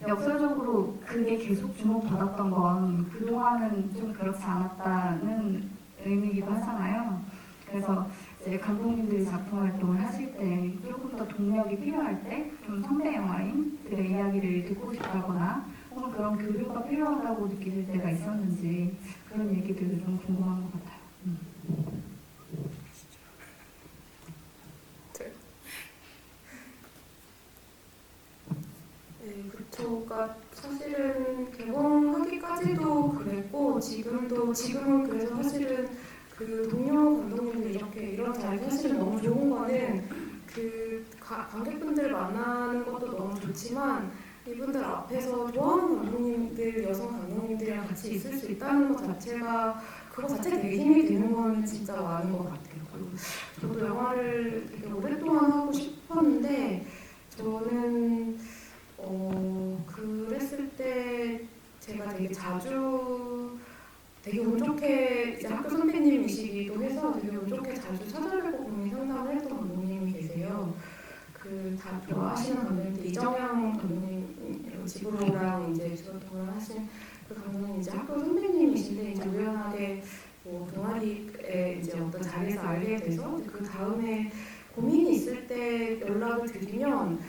역설적으로 그게 계속 주목받았던 건 그동안은 좀 그렇지 않았다는 의미이기도 하잖아요. 그래서 이제 감독님들이 작품 활동을 하실 때 조금 더 동력이 필요할 때 좀 선배 영화인들의 이야기를 듣고 싶다거나 혹은 그런 교류가 필요하다고 느끼실 때가 있었는지 그런 얘기들도 좀 궁금한 것 같아요. 네, 그러니까 사실은 개봉하기까지도 그랬고 지금은 그래서 사실은 그 동료 감독님들 이런 자리 사실은 너무 좋은 거는 그 관객분들 만나는 것도 너무 좋지만 이분들 앞에서 좋아하는 감독님들, 여성 감독님들이랑 같이 있을 수 있다는 것 자체가 그거 자체 되게 힘이 되는 건 진짜 많은 것 같아요. 그리고 저도 영화를 되게 오랫동안 하고 싶었는데 저는 그랬을 때 제가 되게 운 좋게 이제 학교 선배님이시기도 해서 되게 운 좋게 자주 찾아뵙고 고민 상담을 했던 감독님이 계세요. 그 다 좋아하시는 감독님들 이정현 감독님 지브로랑 이제 주도를 하신 그 감독님 이제 학교 선배님이신데 이제 우연하게 뭐 동아리에 이제 어떤 자리에서 알게 돼서 그 다음에 고민이 있을 때 연락을 드리면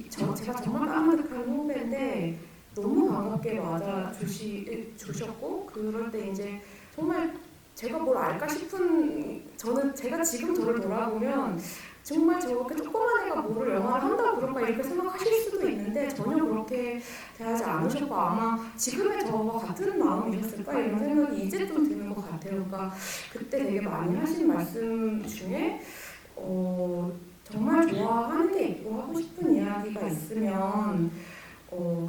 제가 정말 까마득한 후배인데 너무 반갑게 맞아주셨고 그럴 때 이제 정말 제가 뭘 알까 싶은 제가 지금 저를 돌아보면 정말 저렇게 조그만 애가 뭐를 영화를 한다고 그럴까 이렇게 생각하실 수도 있는데 전혀 그렇게 대하지 않으셨고 아마 지금의 저와 같은 마음이셨을까 이런 생각이 이제 좀 드는 것 같아요. 그러니까 그때 되게 많이 하신 말씀 중에 정말 좋아하는 게 있고 하고 싶은 이야기가 있으면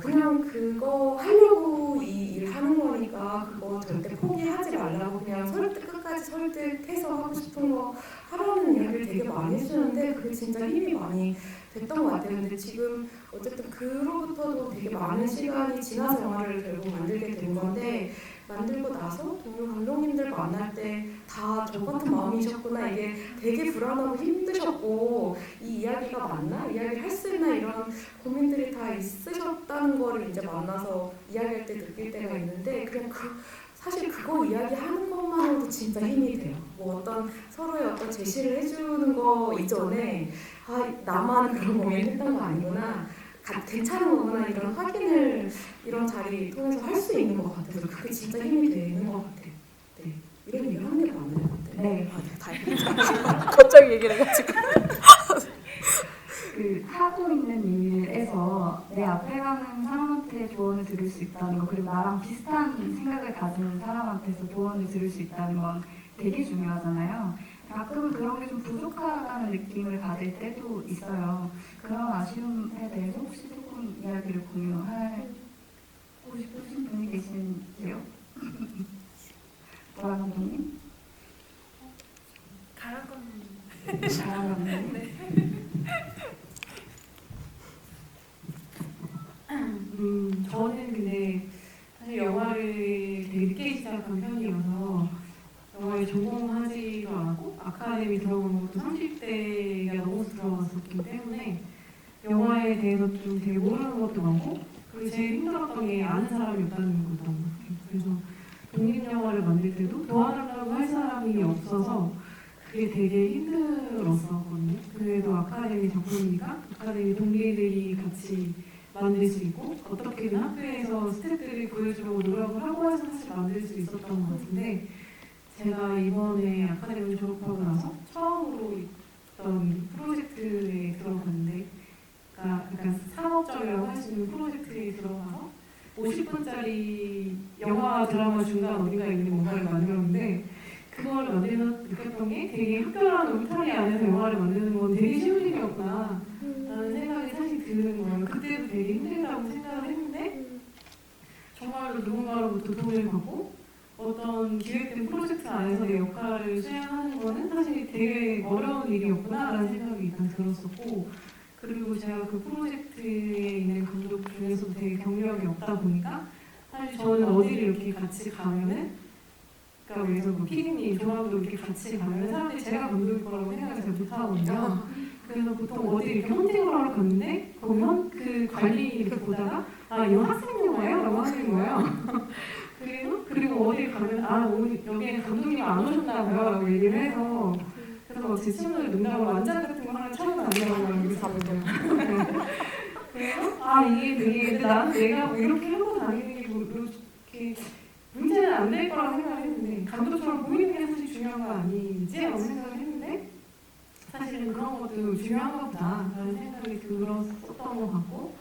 그냥 그거 하려고 이 일을 하는 거니까 그거 절대 포기하지 말라고 그냥 끝까지 설득해서 하고 싶은 거 하라는 이야기를 되게 많이 해주는데 그게 진짜 힘이 많이 됐던 것 같아요. 근데 지금 어쨌든 그로부터도 되게 많은 시간이 지나서 영화를 결국 만들게 된 건데 만들고 나서 동료 감독님들 만날 때 다 저 같은 마음이셨구나 이게 되게 불안하고 힘드셨고 이 이야기가 맞나? 이야기를 할 수 있나? 이런 고민들이 다 있으셨다는 거를 이제 만나서 이야기할 때 느낄 때가 있는데 그냥 사실 그거 이야기하는 것만으로도 진짜 힘이 돼요. 뭐 어떤 서로의 어떤 제시를 해주는 거 이전에 나만 그런 고민했던 거 아니구나. 괜찮은 거구나 이런 확인을 이런 자리 통해서 할 수 있는 것 같아서 그게 진짜 힘이 되는 것 같아요. 네, 이런 얘기 하는 게 맞는 것 같아요. 네. 다행이다. 갑자기 얘기를 해가지고. 그 하고 있는 일에서 내 앞에 가는 사람한테 조언을 들을 수 있다는 거 그리고 나랑 비슷한 생각을 가진 사람한테서 조언을 들을 수 있다는 건 되게 중요하잖아요. 가끔은 그런 게 좀 부족하다는 느낌을 받을 때도 있어요. 그런 아쉬움에 대해서 혹시 조금 이야기를 공유하고 싶으신 분이 계신지요? 보라 감독님? 가라 감독님. 보라 감독님? 네. 저는 근데 사실 영화를 되게 늦게 시작한 편이어서 영화에 전공하지도 않았고 아카데미 들어간 것도 30대가 넘어서 들어갔었기 때문에 영화에 대해서 좀 되게 모르는 것도 많고 그리고 제일 힘들었던 게 아는 사람이 없다는 거였던 것 같아요. 그래서 독립영화를 만들 때도 도와달라고 할 사람이 없어서 그게 되게 힘들었었거든요. 그래도 아카데미 작품이니까 아카데미 동기들이 같이 만들 수 있고 어떻게든 학교에서 스태프들이 보여주려고 노력을 하고 해서 사실 만들 수 있었던 것 같은데 제가 이번에 아카데미 졸업하고 나서 처음으로 있던 프로젝트에 들어갔는데 그러니까 약간 상업적이라고 할 수 있는 프로젝트에 들어가서 50분짜리 영화 드라마 중간 어딘가에 있는 뭔가를 만들었는데 그거를 만들면서 느꼈던 게 되게 학교라는 울타리 안에서 영화를 만드는 건 되게 쉬운 일이었구나 라는 생각이 사실 드는 거예요. 그때도 되게 힘들다고 생각을 했는데 정말로 누군가로부터 도움을 받고 어떤 기획된 프로젝트 안에서 내 역할을 수행하는 거는 사실 되게 어려운 일이었구나라는 생각이 일단 들었었고, 그리고 제가 그 프로젝트에 있는 감독 중에서도 되게 경력이 없다 보니까 사실 저는 어디를 이렇게 같이 가면은, 그러니까 여기서 뭐 PD님, 조감독 이렇게 같이 가면 사람들이 제가 감독일 거라고 생각을 잘 못하거든요. 그래서 보통 어디 이렇게 헌팅을 하러 갔는데 거기 그 관리 이렇게 보다가 아 이거 학생 영화예요? 라고 하는 거예요. 그리고 어디 가면 아 오늘 여기에 감독님 안 오셨나봐요 라고 얘기를 해서, 그래서 막 제 친구들 농담으로 완장 같은 거 하나 차고 다니라고 이렇게 잡았어요. 그래서 아 이게 되게 근데 나는 내가 뭐 이렇게 하고 다니는 게 뭐 이렇게 문제는 안 될 거라고 생각을 했는데 감독처럼 보이는 게 사실 중요한 거 아니지? 라고 생각을 했는데 사실은 그런 것도 중요한가 보다라는 생각이 들었었던 것 같고,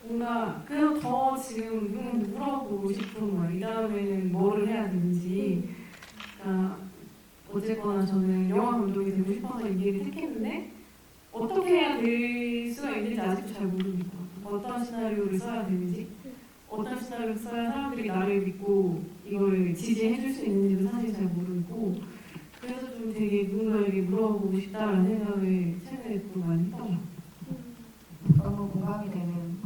뭔가 그래서 더 지금 물어보고 싶은 거예요. 이 다음에는 뭐를 해야 되는지. 그러니까 어쨌거나 저는 영화 감독이 되고 싶어서 이 길을 택했는데 어떻게 해야 될 수가 있는지 아직도 잘 모릅니다. 어떤 시나리오를 써야 되는지, 어떤 시나리오를 써야 사람들이 나를 믿고 이거를 지지해 줄 수 있는지도 사실 잘 모르고, 그래서 좀 되게 누군가에게 물어보고 싶다라는 생각을 최근에 또 많이 했던 것 같아요. 너무 공감이 되는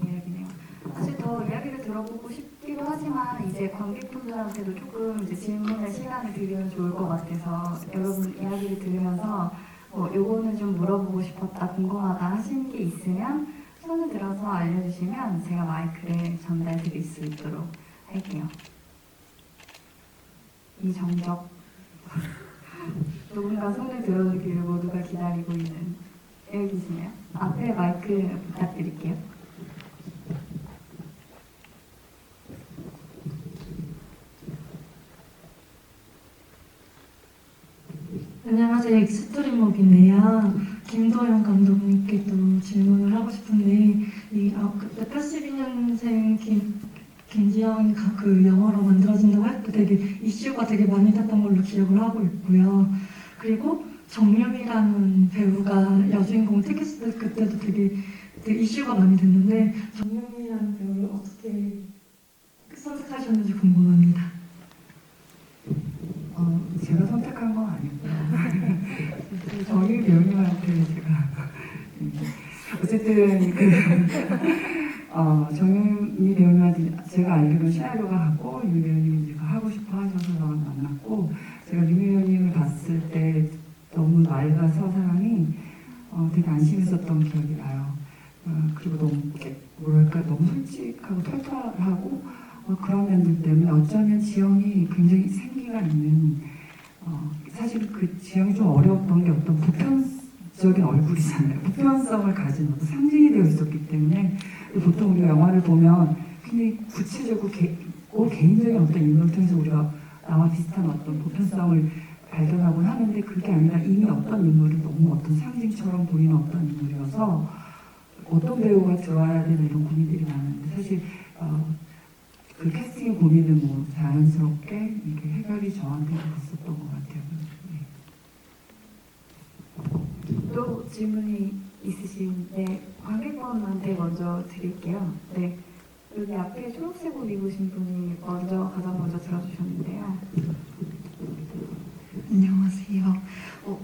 이야기네요. 사실 더 이야기를 들어보고 싶기도 하지만 이제 관객분들한테도 조금 이제 질문할 시간을 드리면 좋을 것 같아서 여러분 이야기를 들으면서 뭐 요거는 좀 물어보고 싶었다, 궁금하다 하시는 게 있으면 손을 들어서 알려주시면 제가 마이크를 전달 드릴 수 있도록 할게요. 이정적 누군가 손을 들어주기를 모두가 기다리고 있는, 여기 계시네요. 앞에 마이크 부탁드릴게요. 안녕하세요. 엑스트림목인데요. 김도영 감독님께도 질문을 하고 싶은데, 그때 82년생 김지영이 그 영화로 만들어진다고 할 때 되게 이슈가 되게 많이 됐던 걸로 기억을 하고 있고요. 그리고 정유미라는 배우가 여주인공 택했을 때 그때도 되게 이슈가 많이 됐는데, 정유미라는 배우를 어떻게 선택하셨는지 궁금합니다. 제가 선택한 건 아니고요. 정유 배우님한테 제가 어쨌든 정유미 배우님한테 제가 알기로는 시나리오가 같고 유 배우님이 제가 하고 싶어 하셔서 만났고, 제가 유 배우님을 봤을 때 너무 맑아서 사람이 되게 안심했었던 기억이 나요. 그리고 너무 뭐랄까 너무 솔직하고 털털하고 그런 면들 때문에 어쩌면 지영이 굉장히 생기가 있는, 사실 그 지영이 좀 어려웠던 게 어떤 보편적인 얼굴이잖아요. 보편성을 가진 어떤 상징이 되어 있었기 때문에 보통 우리가 영화를 보면 굉장히 구체적이고 개인적인 어떤 인물을 통해서 우리가 나와 비슷한 어떤 보편성을 발견하곤 하는데, 그게 아니라 이미 어떤 인물은 너무 어떤 상징처럼 보이는 어떤 인물이어서 어떤 배우가 들어와야 되는 이런 고민들이 많은데, 사실 그 캐스팅 고민은 뭐 자연스럽게 이렇게 해결이 저한테 됐었던 것 같아요. 네. 또 질문이 있으신데 관객분한테 먼저 드릴게요. 네, 여기 앞에 초록색 옷 입으신 분이 가장 먼저 들어주셨는데요. 안녕하세요.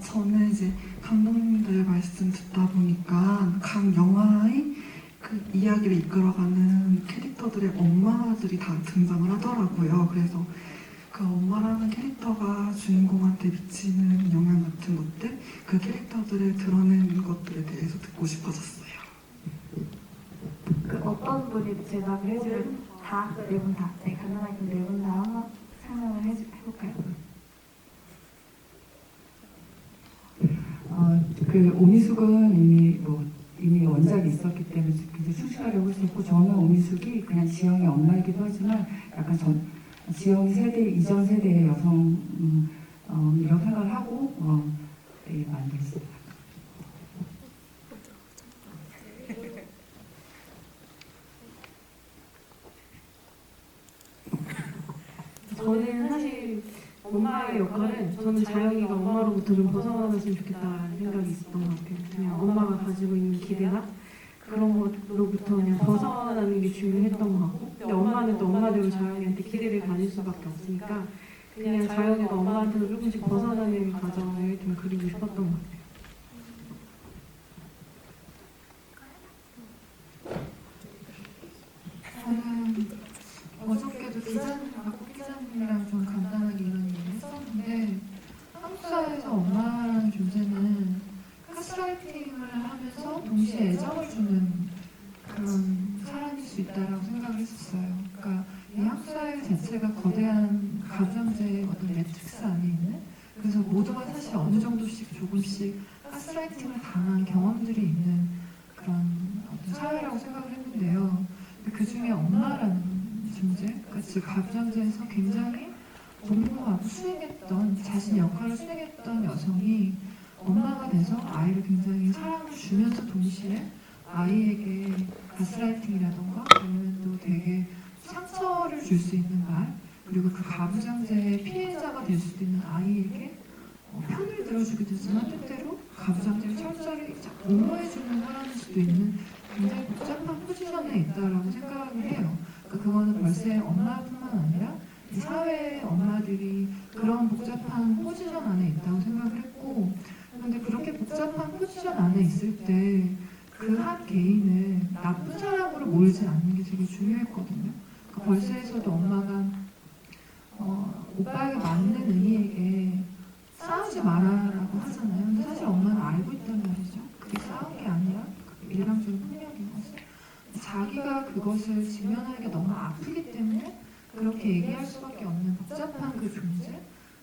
저는 이제 감독님들 말씀 듣다 보니까 각 영화의 그 이야기를 이끌어가는 캐릭터들의 엄마들이 다 등장을 하더라고요. 그래서 그 엄마라는 캐릭터가 주인공한테 미치는 영향 같은 것들, 그 캐릭터들을 드러내는 것들에 대해서 듣고 싶어졌어요. 그 어떤 분이 대답을 해주면 다? 네 분 다? 네, 가능하게 네 분 다 한번 설명을 해볼까요? 그 오미숙은 이미 원작이 있었기 때문에 굉장히 충실하려고 했었고, 저는 오미숙이 그냥 지영의 엄마이기도 하지만 약간 지영이 이전 세대의 여성 이런 생각을 하고 만들었습니다. 저는 사실 엄마의 역할은 저는 자영이가 엄마로부터 좀 벗어나셨으면 좋겠다라는 생각이 있었던 것 같아요. 그냥 엄마가 가지고 있는 기대나 그런 것로부터 그냥 벗어나는 게 중요했던 것 같고, 근데 엄마는 또 엄마대로 자영이한테 기대를 가질 수밖에 없으니까 그냥 자영이가 엄마한테도 조금씩 벗어나는 과정을 좀 그리고 싶었던 것 같아요. 저는 어저께도 기자님이랑 좀 간단하게 이런 얘기를 했었는데, 한국 사회에서 엄마라는 존재는 가스라이팅을 하면서 동시에 애정을 주는 그런 사람일 수 있다라고 생각을 했었어요. 그러니까 이 한국 사회 자체가 거대한 가부장제의 어떤 매트릭스 안에 있는, 그래서 모두가 사실 어느 정도씩 조금씩 가스라이팅을 당한 경험들이 있는 그런 어떤 사회라고 생각을 했는데요. 그 중에 엄마라는 존재, 그러니까 즉 가부장제에서 굉장히 공부하고 수행했던, 자신의 역할을 수행했던 여성이 엄마가 돼서 아이를 굉장히 사랑을 주면서 동시에 아이에게 가스라이팅이라던가 아니면 또 되게 상처를 줄 수 있는 말, 그리고 그 가부장제의 피해자가 될 수도 있는 아이에게 편을 들어주게 되지만 때때로 가부장제를 철저히 옹호해주는 사람일 수도 있는 굉장히 복잡한 포지션에 있다라고 생각을 해요. 그러니까 그거는 벌써 엄마뿐만 아니라 이 사회의 엄마들이 그런 복잡한 포지션 안에 있다고 생각을 했고, 그런데 그렇게 복잡한 포지션 안에 있을 때 그 한 개인을 나쁜 사람으로 몰지 않는 게 되게 중요했거든요. 그러니까 벌새에서도 엄마가 오빠에게 맞는 의미에게 싸우지 말아라고 하잖아요. 근데 사실 엄마는 알고 있단 말이죠. 그게 싸운 게 아니라 일방적인 폭력인 것을. 자기가 그것을 직면하기가 너무 아프기 때문에 그렇게 얘기할 수밖에 없는 복잡한 그 존재,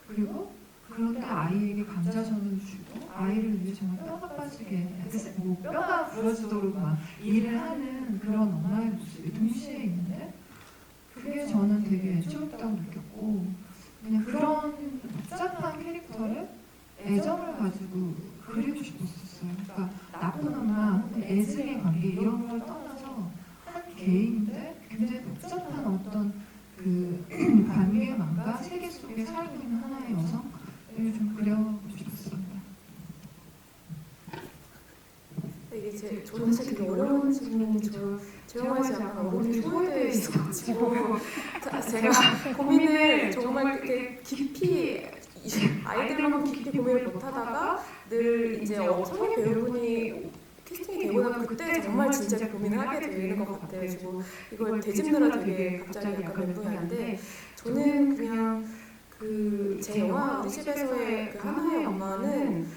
그리고 그런데 아이에게 감자전을 주고 아이를 위해 정말 뼈가 빠지게, 뭐 뼈가 부러지도록 막 일을 하는 그런 엄마의 모습이 동시에 있는데, 그게 저는 되게 애처롭다고 느꼈고, 그냥 그런 복잡한 캐릭터를 애정을 가지고 그리고 싶었었어요. 그러니까 나쁜 엄마 혹은 애증의 관계 이런 걸 떠나서 한 개인인데 굉장히 복잡한 어떤 그 관계망과 세계 속에 살고 있는 하나의 여성을 좀 그려보고 싶었습니다. 이게 저는 사실 되게 어려운 질문이 저 영화에서 약간 어머니 소외되어 있어가지고 제가 고민을 정말 그렇게 깊이 아이들만큼 깊이 고민을 못하다가 늘 이제 성인 배우분이 캐스팅이 되고 나면 그때 정말 진짜 고민을 하게 되는 것 같아요. 그리고 이걸 되짚느라 되게 갑자기 약간 멘붕이한데, 저는 그냥 그 제 영화 우리 집에서의 그 하나의 엄마는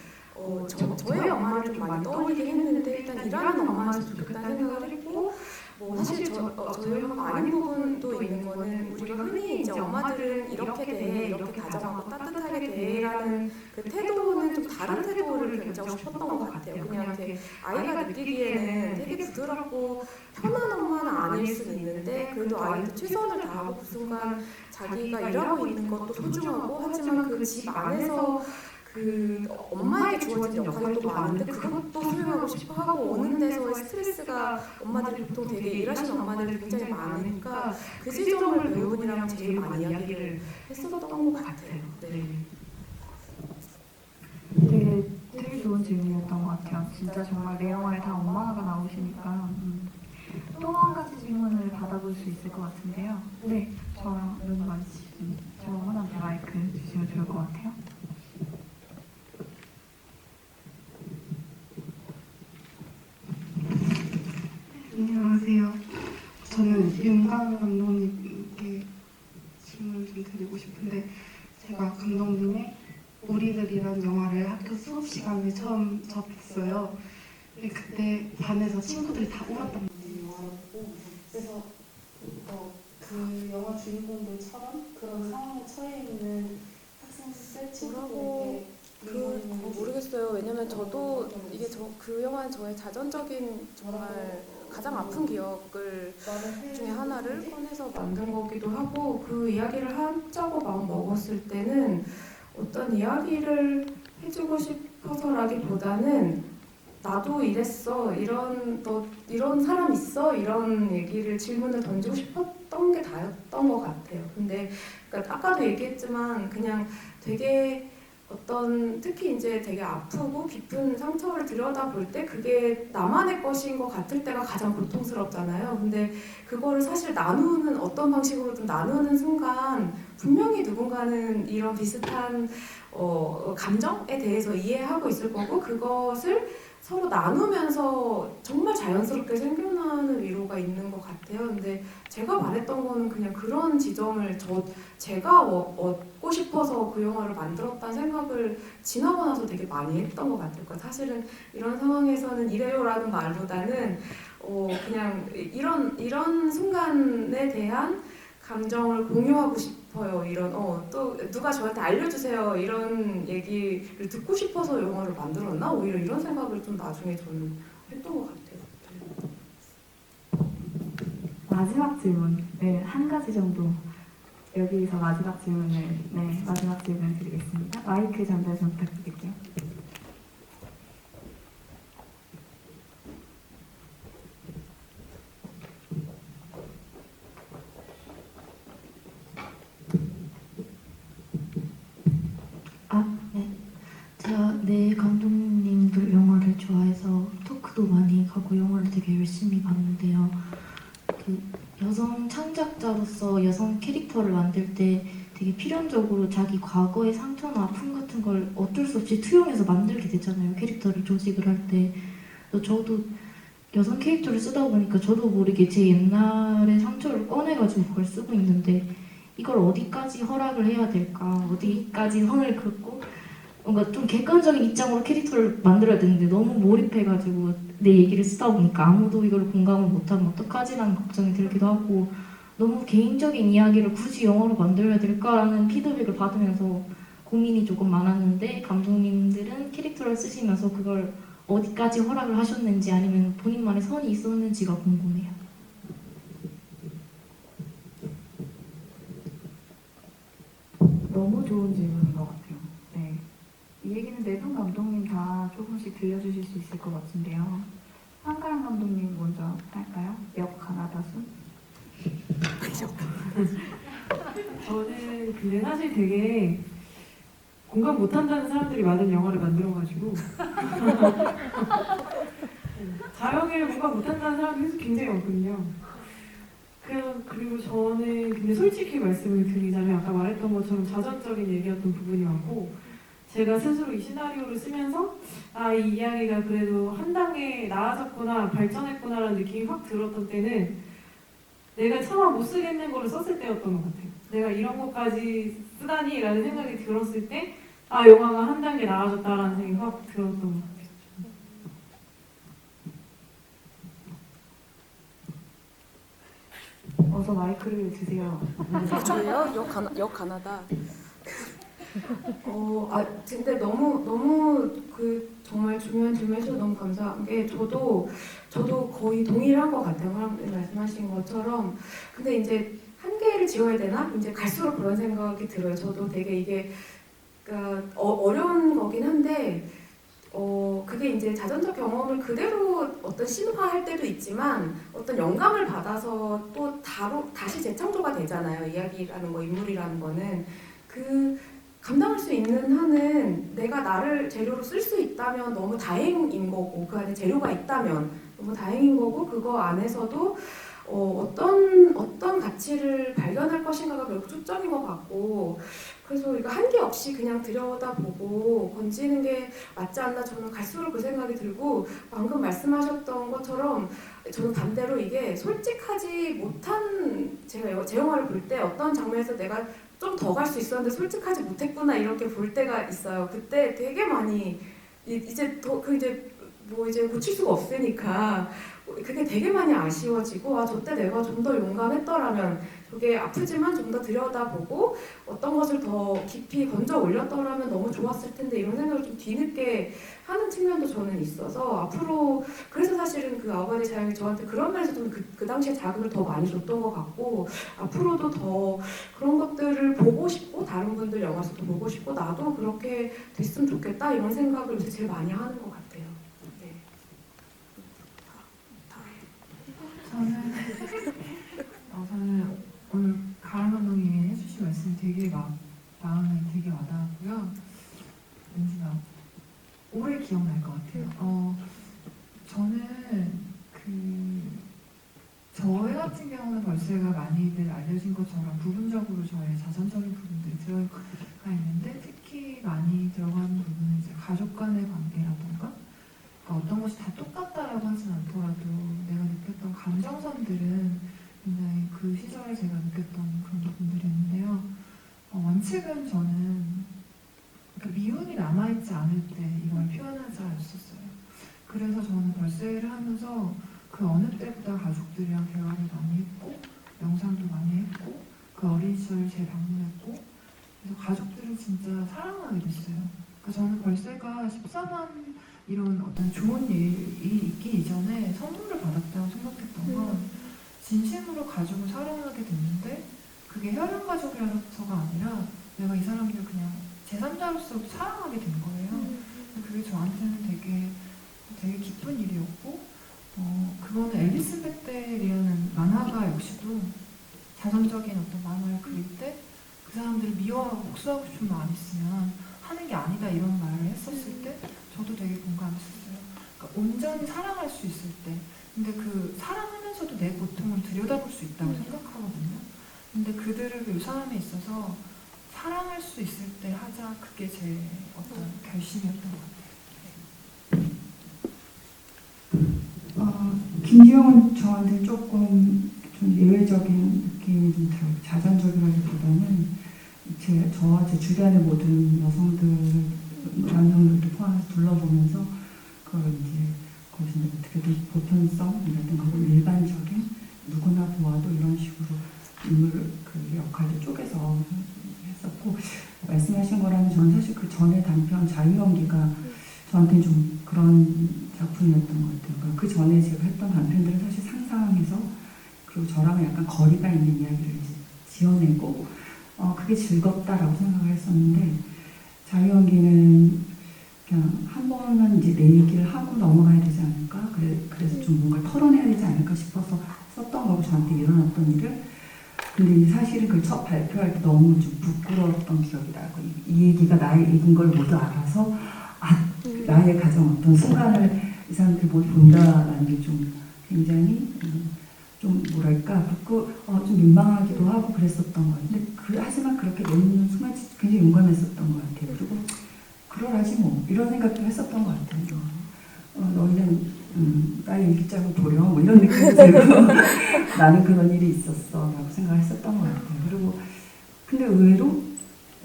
저의 엄마를 좀 많이 떠올리긴 했는데, 일단 일하는 엄마였으면 좋겠다는 생각을 했고, 뭐 사실 저희 엄마가 아닌 부분도 있는 거는, 우리가 흔히 이제 엄마들은 이렇게 돼, 이렇게 다정하고 따뜻하게 돼라는 그 태도는 좀 다른 태도를 견지하고 싶었던 것 같아요. 그냥 이렇게 아이가 느끼기에는 되게 부드럽고 편한 엄마는 아닐 수는 있는데, 그래도 아이한테 최선을 다하고 그 순간 자기가 일하고 있는 것도 소중하고, 하지만 그 집 안에서 그 엄마에게 주어진 역할이 또 많은데 그것도 수행하고 싶어 하고, 오는 데서의 스트레스가 엄마들이 보통 되게 일하시는 엄마들이 굉장히 많으니까 그 지점을 배우분이랑 제일 많이 이야기를 했었던 것 같아요. 네. 되게 좋은 질문이었던 것 같아요. 진짜 정말 내 영화에 다 엄마가 나오시니까. 또 한 가지 질문을 받아볼 수 있을 것 같은데요. 네, 저랑 눈 마주치시면 저 원하는 마이크 주시면 좋을 것 같아요. 안녕하세요. 저는 윤강 감독님께 질문을 좀 드리고 싶은데, 제가 감독님의 우리들이란 영화를 학교 수업 시간에 처음 접했어요. 근데 그때 반에서 친구들이 다 울었단 말이에요, 영화를 보고. 그래서 그 영화 주인공들처럼 그런 상황에 처해 있는 학생들, 친구들에게 모르겠어요. 왜냐면 저도 이게 그 영화는 저의 자전적인 정말 가장 아픈 기억을 중에 하나를 꺼내서 만든 거기도 하고, 그 이야기를 하자고 마음 먹었을 때는 어떤 이야기를 해주고 싶어서라기보다는 나도 이랬어, 너 이런 사람 있어, 이런 얘기를 질문을 던지고 싶었던 게 다였던 것 같아요. 근데 그러니까 아까도 얘기했지만 그냥 되게 특히 이제 되게 아프고 깊은 상처를 들여다볼 때 그게 나만의 것인 것 같을 때가 가장 고통스럽잖아요. 근데 그거를 사실 어떤 방식으로든 나누는 순간 분명히 누군가는 이런 비슷한 감정에 대해서 이해하고 있을 거고 그것을 서로 나누면서 정말 자연스럽게 생겨나는 위로가 있는 것 같아요. 근데 제가 말했던 거는 그냥 그런 지점을 제가 얻고 싶어서 그 영화를 만들었다는 생각을 지나고 나서 되게 많이 했던 것 같아요. 그러니까 사실은 이런 상황에서는 이래요라는 말보다는 그냥 이런 순간에 대한 감정을 공유하고 싶어요. 또 누가 저한테 알려주세요. 이런 얘기를 듣고 싶어서 영화를 만들었나? 오히려 이런 생각을 좀 나중에 저는 했던 것 같아요. 마지막 질문, 네, 한 가지 정도 여기서 마지막 질문을 드리겠습니다. 마이크 전달 좀 부탁드릴게요. 제가 감독님들 영화를 좋아해서 토크도 많이 가고 영화를 되게 열심히 봤는데요. 그 여성 창작자로서 여성 캐릭터를 만들 때 되게 필연적으로 자기 과거의 상처나 아픔 같은 걸 어쩔 수 없이 투영해서 만들게 되잖아요. 캐릭터를 조직을 할 때. 저도 여성 캐릭터를 쓰다 보니까 저도 모르게 제 옛날의 상처를 꺼내가지고 그걸 쓰고 있는데 이걸 어디까지 허락을 해야 될까? 어디까지 선을 긋고 뭔가 좀 객관적인 입장으로 캐릭터를 만들어야 되는데 너무 몰입해가지고 내 얘기를 쓰다 보니까 아무도 이걸 공감을 못하면 어떡하지라는 걱정이 들기도 하고 너무 개인적인 이야기를 굳이 영화로 만들어야 될까라는 피드백을 받으면서 고민이 조금 많았는데 감독님들은 캐릭터를 쓰시면서 그걸 어디까지 허락을 하셨는지 아니면 본인만의 선이 있었는지가 궁금해요. 너무 좋은 질문인 것 같아요. 네. 이 얘기는 네 분 감독님 다 조금씩 들려주실 수 있을 것 같은데요. 한가람 감독님 먼저 할까요? 역 가나다순? 저는 근데 사실 되게 공감 못한다는 사람들이 많은 영화를 만들어가지고 자영을 공감 못한다는 사람들이 굉장히 많거든요. 그리고 저는 근데 솔직히 말씀을 드리자면 아까 말했던 것처럼 자전적인 얘기였던 부분이 많고 제가 스스로 이 시나리오를 쓰면서 이 이야기가 그래도 한 단계 나아졌구나 발전했구나라는 느낌이 확 들었던 때는 내가 차마 못 쓰겠는 거를 썼을 때였던 것 같아요. 내가 이런 것까지 쓰다니 라는 생각이 들었을 때 영화가 한 단계 나아졌다라는 생각이 확 들었던 것 같아요. 어서 마이크를 주세요. 저예요? 역 가나다. 근데 너무 정말 중요한 질문 해주셔서 너무 감사한 게 저도 거의 동일한 것 같아요. 말씀하신 것처럼. 근데 이제 한계를 지어야 되나? 이제 갈수록 그런 생각이 들어요. 저도 되게 이게 그러니까 어려운 거긴 한데 그게 이제 자전적 경험을 그대로 어떤 신화할 때도 있지만 어떤 영감을 받아서 또 다시 재창조가 되잖아요. 이야기라는 거, 인물이라는 거는 감당할 수 있는 한은 내가 나를 재료로 쓸 수 있다면 너무 다행인 거고 그 안에 재료가 있다면 너무 다행인 거고 그거 안에서도 어떤 가치를 발견할 것인가가 결국 초점인 것 같고 그래서 이거 한계 없이 그냥 들여다보고 건지는 게 맞지 않나 저는 갈수록 그 생각이 들고 방금 말씀하셨던 것처럼 저는 반대로 이게 솔직하지 못한 제가 제 영화를 볼 때 어떤 장면에서 내가 좀 더 갈 수 있었는데 솔직하지 못했구나 이렇게 볼 때가 있어요. 그때 되게 많이 이제 고칠 수가 없으니까 그게 되게 많이 아쉬워지고 저때 내가 좀 더 용감했더라면 그게 아프지만 좀 더 들여다보고 어떤 것을 더 깊이 건져 올렸더라면 너무 좋았을 텐데 이런 생각을 좀 뒤늦게 하는 측면도 저는 있어서 앞으로 그래서 사실은 그 아우바디 자영이 저한테 그런 면에서 좀 그 당시에 자극을 더 많이 줬던 것 같고 앞으로도 더 그런 것들을 보고 싶고 다른 분들 영화에서도 보고 싶고 나도 그렇게 됐으면 좋겠다 이런 생각을 요새 제일 많이 하는 것 같아요. 네. 저는 오늘 가을 감독님이 해주신 말씀이 되게 마음에 되게 와닿았고요. 왠지 막 오래 기억날 것 같아요. 저는 저희 같은 경우는 벌새가 많이들 알려진 것처럼 부분적으로 저의 자선적인 부분들이 들어가 있는데 특히 많이 들어가는 부분은 이제 가족 간의 관계라던가 그러니까 어떤 것이 다 똑같다라고 하진 않더라도 내가 느꼈던 감정선들은 굉장히 그 시절에 제가 느꼈던 그런 부분들이 있는데요. 원칙은 저는 그러니까 미움이 남아있지 않을 때 이걸 표현하자였었어요. 그래서 저는 벌새를 하면서 그 어느 때보다 가족들이랑 대화를 많이 했고 명상도 많이 했고 그 어린 시절 재방문했고 그래서 가족들을 진짜 사랑하게 됐어요. 그러니까 저는 벌새가 14만 이런 어떤 좋은 일이 있기 이전에 선물을 받았다고 생각했던 건 진심으로 가족을 사랑하게 됐는데 그게 혈연 가족이라서가 아니라 내가 이 사람들 그냥 제3자로서 사랑하게 된 거예요. 그게 저한테는 되게 기쁜 일이었고 그거는 앨리스 백델이라는 만화가 역시도 자선적인 어떤 만화를 그릴 때 그 사람들을 미워하고 복수하고 싶은 마음이 있으면 하는 게 아니다 이런 말을 했었을 때 저도 되게 공감했었어요. 그러니까 온전히 사랑할 수 있을 때 근데 그 사랑하면서도 내 고통을 들여다볼 수 있다고 생각하거든요. 근데 그들을 묘사함에 있어서 사랑할 수 있을 때 하자 그게 제 어떤 결심이었던 것 같아요. 김지영은 저한테 조금 좀 예외적인 느낌이 좀 들어요. 자전적이라기보다는 저와 제 주변의 모든 여성들, 남성들도 포함해서 둘러보면서 그걸 이제 거기서 어떻게든 보편성이라든 그걸 일반적인 누구나 보아도 이런 식으로 인물 그 역할을 쪼개서 했었고 말씀하신 거라면 저는 사실 그 전에 단편 자유연기가 저한테는 좀 그런 작품이었던 것 같아요. 그러니까 그 전에 제가 했던 단편들은 사실 상상해서 그리고 저랑은 약간 거리가 있는 이야기를 이제 지어내고 그게 즐겁다라고 생각을 했었는데 자유연기는 그냥 한 번은 이제 내 얘기를 하고 넘어가야 되지 않을까 그래서 좀 뭔가 털어내야 되지 않을까 싶어서 썼던 거고 저한테 일어났던 일을 근데 이제 사실은 그걸 첫 발표할 때 너무 좀 부끄러웠던 기억이 나고 이 얘기가 나의 얘기인 걸 모두 알아서 나의 가정 어떤 순간을 이 사람들이 모두 본다라는 게 좀 굉장히 좀 뭐랄까 좀 민망하기도 하고 그랬었던 것 같은데 하지만 그렇게 내놓는 순간 굉장히 용감했었던 것 같아요. 그리고 그러라지 뭐 이런 생각도 했었던 것 같아요. 너희는 나의 일기장을 보려 뭐 이런 느낌이 들고 나는 그런 일이 있었어 라고 생각했었던 것 같아요. 그리고 근데 의외로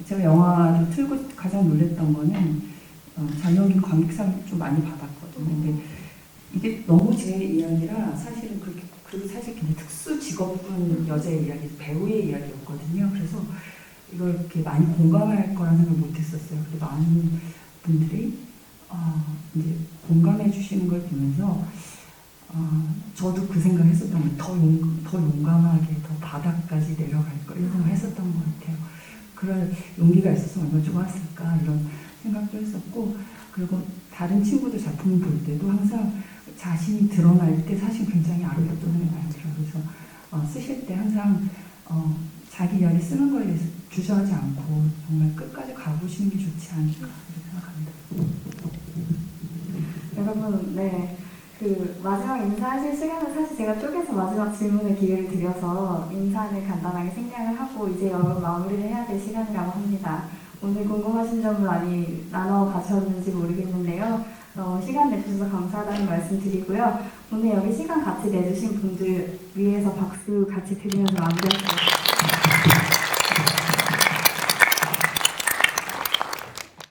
제가 영화를 틀고 가장 놀랬던 거는 자유연기 관객상 좀 많이 받았거든요. 근데 이게 너무 제 이야기라 사실은 그게 사실 굉장히 특수 직업군 여자의 이야기, 배우의 이야기였거든요. 그래서 이걸 이렇게 많이 공감할 거라는 생각을 못했었어요. 근데 많은 분들이 이제 공감해 주시는 걸 보면서 저도 그 생각을 했었던 거예요. 더 용감하게 더 바닥까지 내려갈 거 이런 생각을 했었던 것 같아요. 그럴 용기가 있어서 얼마나 좋았을까 이런 생각도 했었고 그리고 다른 친구들 작품을 볼 때도 항상 자신이 드러날 때 사실 굉장히 아름답다는 생각이 많이 들어요. 그래서 쓰실 때 항상 자기 이야기 쓰는 거에 대해서 주저하지 않고 정말 끝까지 가보시는 게 좋지 않을까 이렇게 생각합니다. 여러분, 네. 그 마지막 인사하실 시간은 사실 제가 쪼개서 마지막 질문을 기회를 드려서 인사를 간단하게 생략을 하고 이제 여러분 마무리를 해야 될 시간이라고 합니다. 오늘 궁금하신 점을 많이 나눠 가셨는지 모르겠는데요. 시간 내주셔서 감사하다는 말씀 드리고요. 오늘 여기 시간 같이 내주신 분들 위해서 박수 같이 드리면서 마무리할게요.